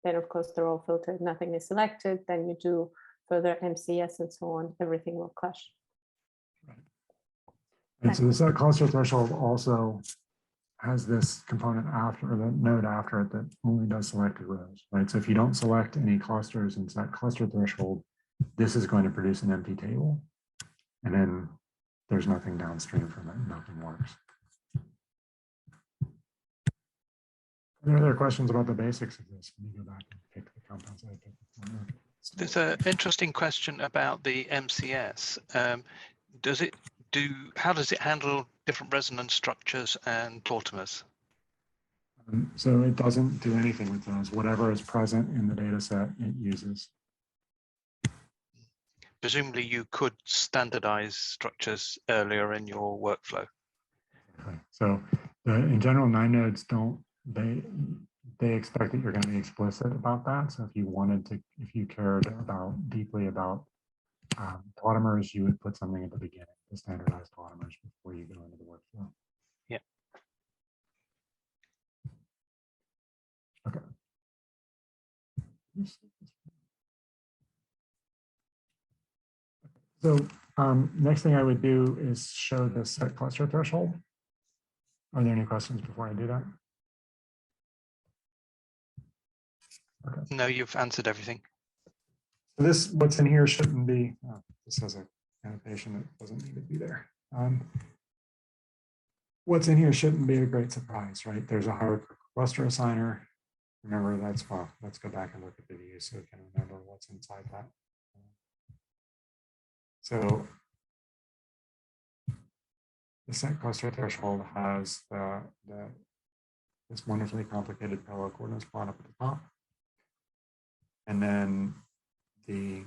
then of course the row filter, if nothing is selected, then you do further MCS and so on, everything will clash. Right. And so the set cluster threshold also has this component after, or the node after it, that only does selected rows, right? So if you don't select any clusters in set cluster threshold, this is going to produce an empty table. And then there's nothing downstream from it, nothing works. Any other questions about the basics of this? Let me go back and pick the compounds I picked. There's an interesting question about the MCS. How does it handle different resonance structures and tautomers? So it doesn't do anything with those. Whatever is present in the data set, it uses. Presumably you could standardize structures earlier in your workflow. Okay. So in general, KNIME nodes don't, they expect that you're going to be explicit about that. So if you wanted to, if you cared deeply about tautomers, you would put something at the beginning, the standardized tautomers, before you go into the workflow. Yeah. Okay. So next thing I would do is show the set cluster threshold. Are there any questions before I do that? Okay. No, you've answered everything. So this, what's in here shouldn't be, this has a annotation that doesn't need to be there. What's in here shouldn't be a great surprise, right? There's a hierarchical cluster assigner. Remember, that's, well, let's go back and look at the view so we can remember what's inside that. So the set cluster threshold has this wonderfully complicated parallel coordinates plot up at the top. And then the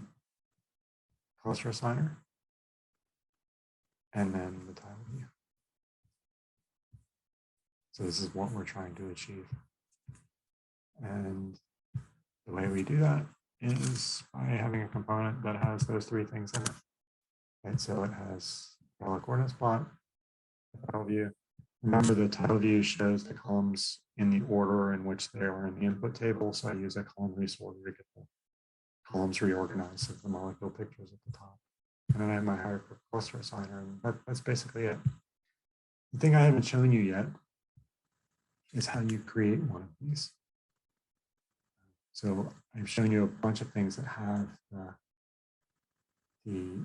cluster assigner, and then the tile view. So this is what we're trying to achieve. And the way we do that is by having a component that has those three things in it. And so it has parallel coordinates plot, the tile view. Remember, the tile view shows the columns in the order in which they are in the input table. So I use a column resorter to get the columns reorganized of the molecule pictures at the top. And then I have my hierarchical cluster assigner, and that's basically it. The thing I haven't shown you yet is how you create one of these. So I've shown you a bunch of things that have the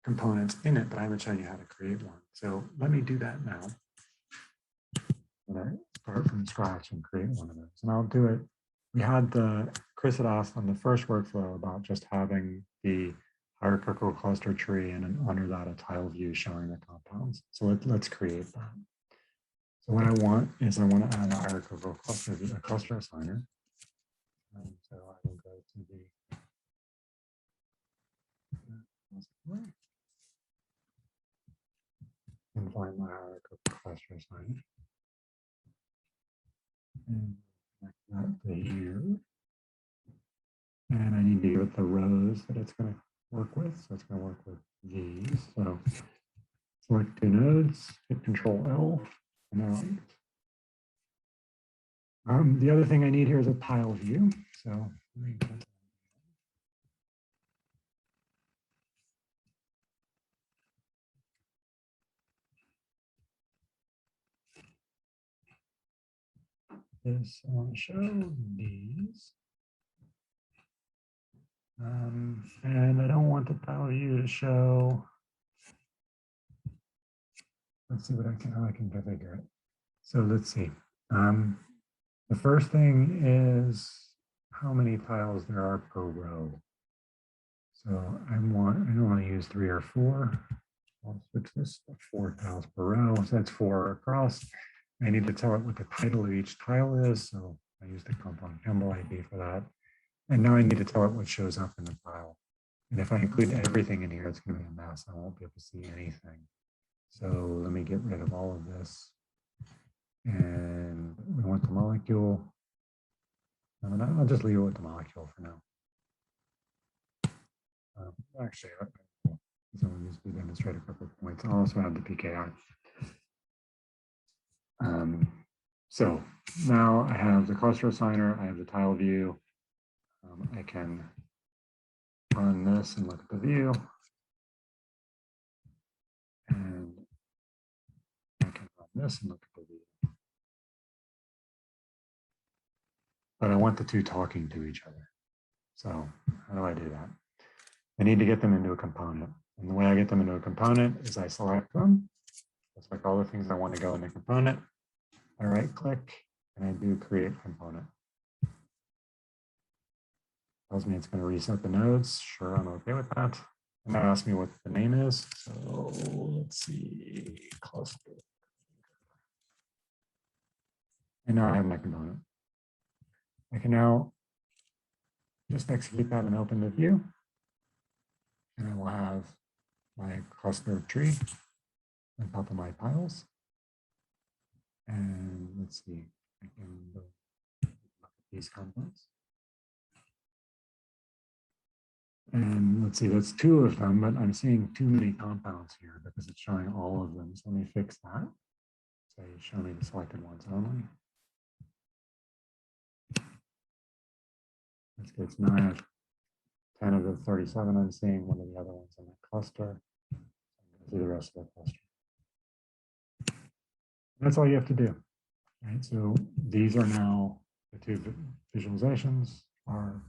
components in it, but I haven't shown you how to create one. So let me do that now. I'm going to start from scratch and create one of those. And I'll do it. We had Chris had asked on the first workflow about just having the hierarchical cluster tree and then under that a tile view showing the compounds. So let's create that. So what I want is I want to add a hierarchical cluster assigner. And so I will go to the and find my hierarchical cluster assigner. And connect that to here. And I need to get the rows that it's going to work with. So it's going to work with these. So select two nodes, hit Control L, and now the other thing I need here is a tile view. So this I want to show these. And I don't want the tile view to show. Let's see what how I can configure it. So let's see. The first thing is how many tiles there are per row. So I don't want to use 3 or 4. I'll switch this to 4 tiles per row. So that's 4 across. I need to tell it what the title of each tile is. So I use the compound Campbell ID for that. And now I need to tell it what shows up in the tile. And if I include everything in here, it's going to be a mess. I won't be able to see anything. So let me get rid of all of this. And we want the molecule. I'll just leave it with the molecule for now. Actually, someone needs to demonstrate a couple of points. I'll also have the PKI. So now I have the cluster assigner, I have the tile view. I can run this and look at the view. And I can run this and look at the view. But I want the two talking to each other. So how do I do that? I need to get them into a component. And the way I get them into a component is I select them. Just like all the things I want to go in the component. I right click and I do create component. Tells me it's going to reset the nodes. Sure, I'm okay with that. And that asks me what the name is. So let's see, cluster. And now I have my component. I can now just execute that and open the view. And I will have my cluster tree on top of my piles. And let's see, I can look at these components. And let's see, that's two of them, but I'm seeing too many compounds here because it's showing all of them. So let me fix that. Say, show me the selected ones only. That's good. So now I have 10 of the 37 I'm seeing, one of the other ones in that cluster. I'll do the rest of the cluster. That's all you have to do. Right? So these are now the two visualizations are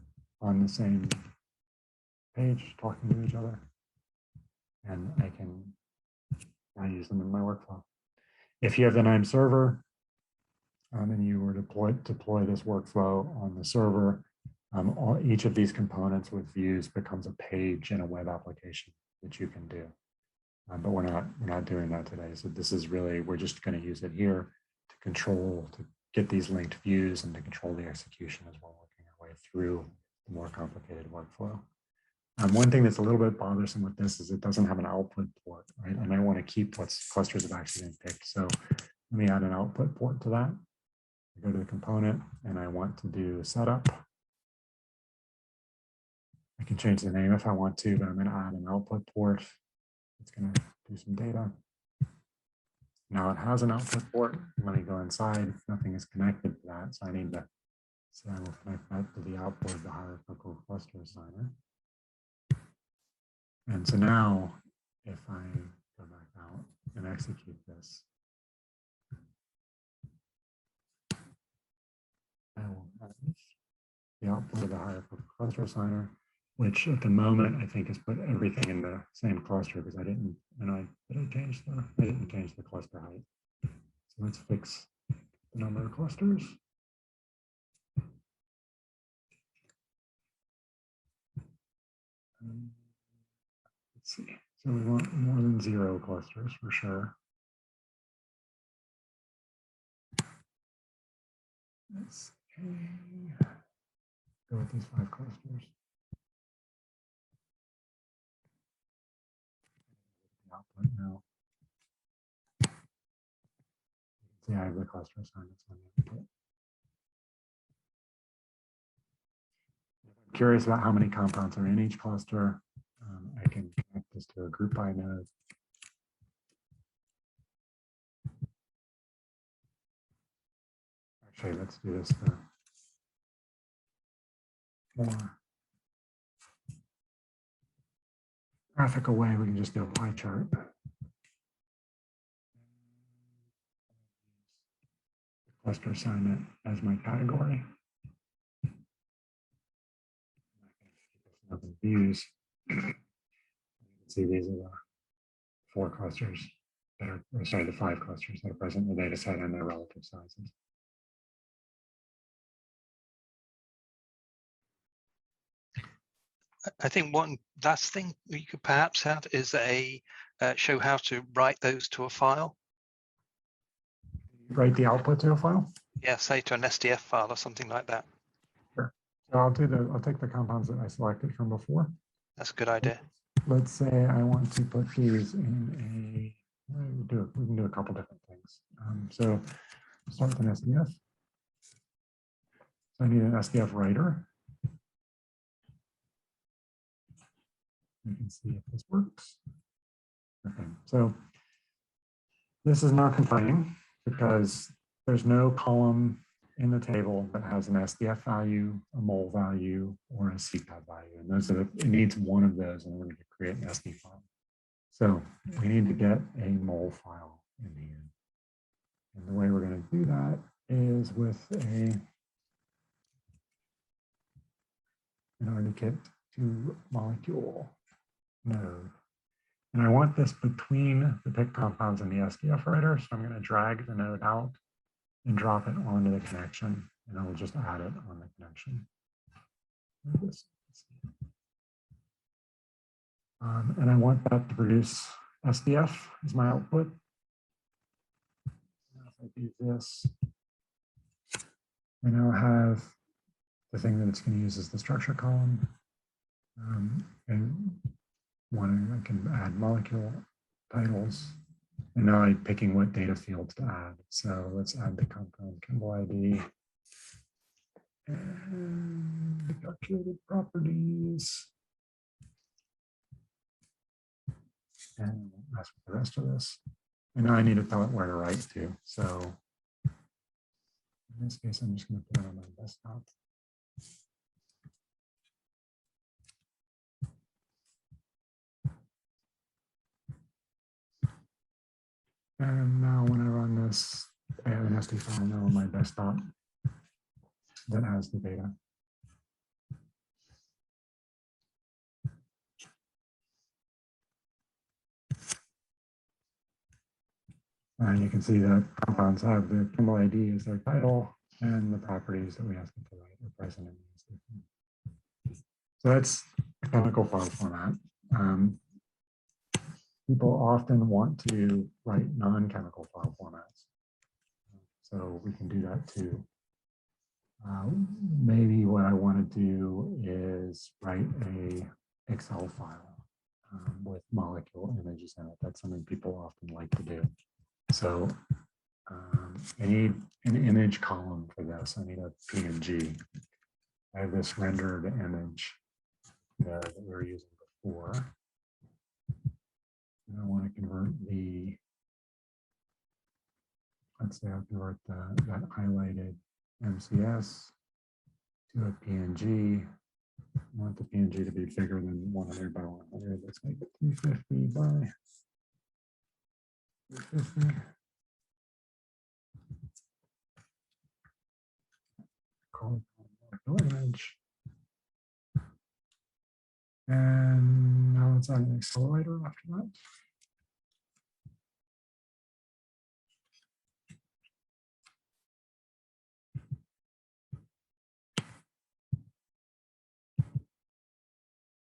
on the same page talking to each other. And I can now use them in my workflow. If you have the KNIME server and you were to deploy this workflow on the server, each of these components with views becomes a page in a web application that you can do. But we're not doing that today. So this is really, we're just going to use it here to control, to get these linked views and to control the execution as we're working our way through the more complicated workflow. One thing that's a little bit bothersome with this is it doesn't have an output port, right? And I want to keep what clusters have actually been picked. So let me add an output port to that. I go to the component and I want to do setup. I can change the name if I want to, but I'm going to add an output port. It's going to do some data. Now it has an output port. Let me go inside. Nothing is connected to that. So I need to say I will connect that to the output of the hierarchical cluster assigner. And so now if I go back out and execute this, I will have the output of the hierarchical cluster assigner, which at the moment I think has put everything in the same cluster because I didn't change the cluster height. So let's fix the number of clusters. Let's see. So we want more than 0 clusters for sure. Let's go with these 5 clusters. Output now. See, I have the cluster assignments on the output. I'm curious about how many compounds are in each cluster. I can connect this to a group by node. Actually, let's do this the more graphical way. We can just do a pie chart. Cluster assignment as my category. Open views. You can see these are the 4 clusters that are, or sorry, the 5 clusters that are present in the data set and their relative sizes. I think one last thing you could perhaps have is a show how to write those to a file. Write the output to a file? Yeah, say to an SDF file or something like that. Sure. So I'll take the compounds that I selected from before. That's a good idea. Let's say I want to put these in a we can do a couple different things. So start with an SDF. So I need an SDF writer. You can see if this works. Okay, so this is not confining because there's no column in the table that has an SDF value, a mole value, or a CICAG value. And those are it needs one of those in order to create an SD file. So we need to get a mole file in here. And the way we're going to do that is with an RDKit2 molecule node. And I want this between the pick compounds and the SDF writer. So I'm going to drag the node out and drop it onto the connection. And I'll just add it on the connection. And I want that to produce SDF as my output. Now if I do this, I now have the thing that it's going to use as the structure column. And I can add molecule titles. And now I'm picking what data fields to add. So let's add the compound Kimball ID and the calculated properties. And that's the rest of this. And now I need to tell it where to write to. So in this case, I'm just going to put it on my desktop. And now when I run this, I have an SD file now on my desktop that has the data. And you can see that compounds have the Kimball ID as their title and the properties that we ask them to write are present in these. So that's a chemical file format. People often want to write non-chemical file formats. So we can do that too. Maybe what I want to do is write a Excel file with molecule images in it. That's something people often like to do. So I need an image column for this. I need a PNG. I have this rendered image that we were using before. And I want to convert let's say I'll convert that highlighted MCS to a PNG. I want the PNG to be bigger than 100 by 100. Let's make it 250 by 250. Call it image. And now let's add an accelerator after that.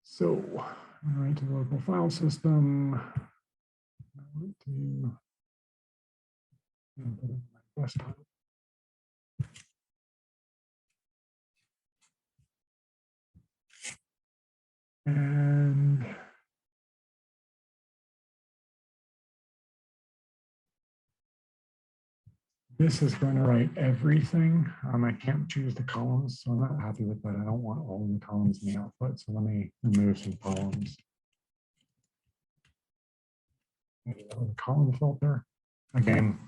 So I went to the local file system. I went to put it on my desktop. And this is going to write everything. I can't choose the columns, so I'm not happy with that. I don't want all of the columns in the output, so let me remove some columns. The column filter. Again,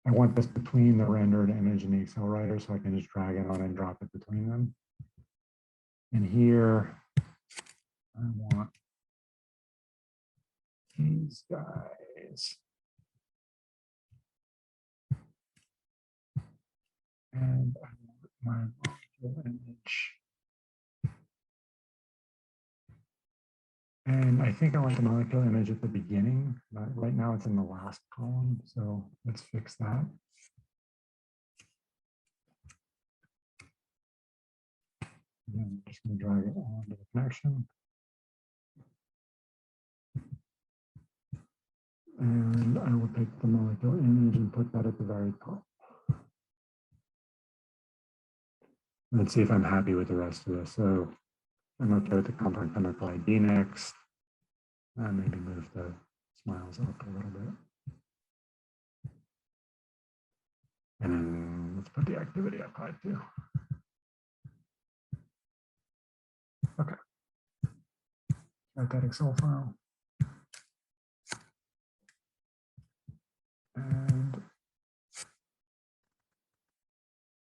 I want this between the rendered image and the Excel writer, so I can just drag it on and drop it between them. And here, I want these guys. And I want my molecule image. And I think I want the molecule image at the beginning, but right now it's in the last column. So let's fix that. And I'm just going to drag it onto the connection. And I will take the molecule image and put that at the very top. Let's see if I'm happy with the rest of this. So I'm okay with the compound chemical ID next. Maybe move the smiles up a little bit. And let's put the activity up high too. Okay. Got that Excel file. And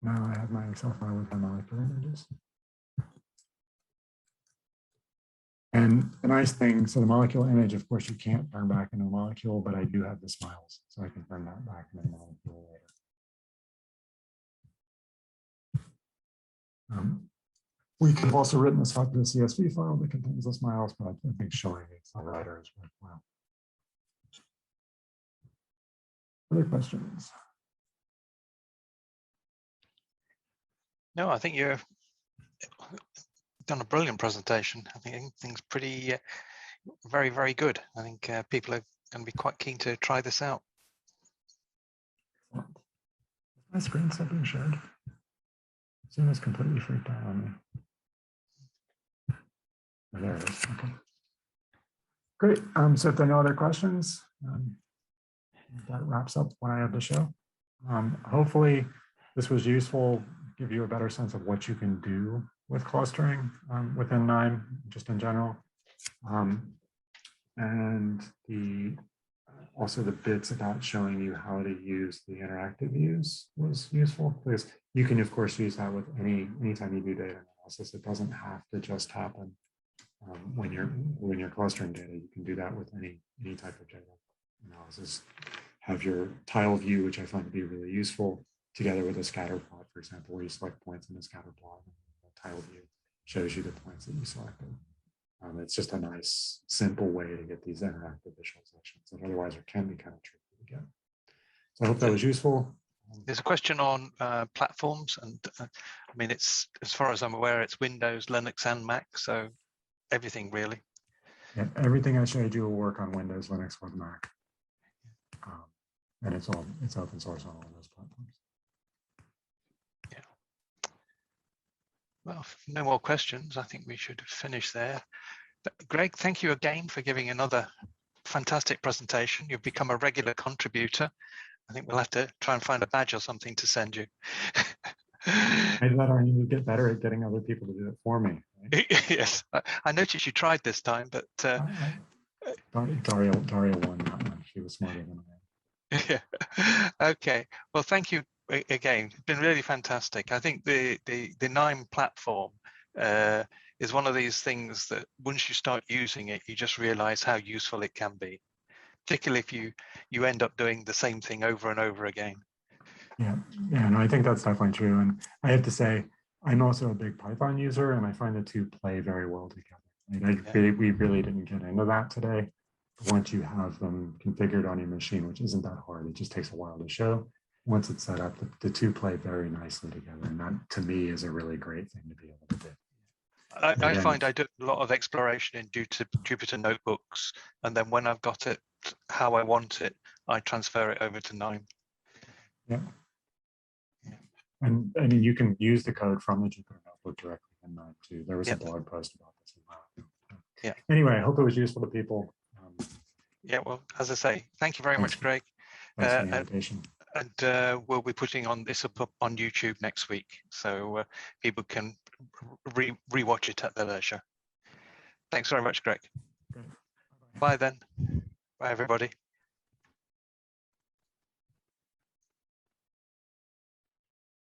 now I have my Excel file with my molecular images. And the nice thing, so the molecular image, of course, you can't turn back into a molecule, but I do have the smiles, so I can turn that back into a molecule later. We could have also written this out to the CSV file that contains the smiles, but I think showing it's a writer is worthwhile. Other questions? No, I think you've done a brilliant presentation. I think everything's pretty, very, very good. I think people are going to be quite keen to try this out. My screen still being shared. Zoom is completely freaked out on me. Oh, there it is. Okay. Great. So if there are no other questions, that wraps up what I have to show. Hopefully this was useful, give you a better sense of what you can do with clustering within KNIME, just in general. And also the bits about showing you how to use the interactive views was useful, because you can of course use that with anytime you do data analysis. It doesn't have to just happen when you're clustering data. You can do that with any type of data analysis. Have your tile view, which I find to be really useful, together with a scatter plot, for example, where you select points in the scatter plot. And the tile view shows you the points that you selected. It's just a nice, simple way to get these interactive visualizations that otherwise can be kind of tricky to get. So I hope that was useful. There's a question on platforms, and I mean, it's, as far as I'm aware, it's Windows, Linux, and Mac, so everything really. Yeah, everything I showed you will work on Windows, Linux, or Mac, and it's open source on all those platforms. Yeah. Well, if no more questions, I think we should finish there. But Greg, thank you again for giving another fantastic presentation. You've become a regular contributor. I think we'll have to try and find a badge or something to send you. Maybe that I need to get better at getting other people to do it for me. Right? Yes, I noticed you tried this time, but Daria won that one. She was smarter than I am. yeah. Okay. Well, thank you again. It's been really fantastic. I think the KNIME platform is one of these things that once you start using it, you just realize how useful it can be, particularly if you end up doing the same thing over and over again. Yeah, no, I think that's definitely true. And I have to say, I'm also a big Python user, and I find the two play very well together. We really didn't get into that today. Once you have them configured on your machine, which isn't that hard, it just takes a while to show. Once it's set up, the two play very nicely together. And that, to me, is a really great thing to be able to do. I find I do a lot of exploration in Jupyter notebooks, and then when I've got it how I want it, I transfer it over to KNIME. Yeah. And you can use the code from the Jupyter notebook directly in KNIME too. There was a blog post about this as well. Yeah. Anyway, I hope it was useful to people. Yeah, well, as I say, thank you very much, Greg. Thanks for the invitation. And we'll be putting this up on YouTube next week, so people can re-watch it at their leisure. Thanks very much, Greg. Great. Bye then. Bye, everybody.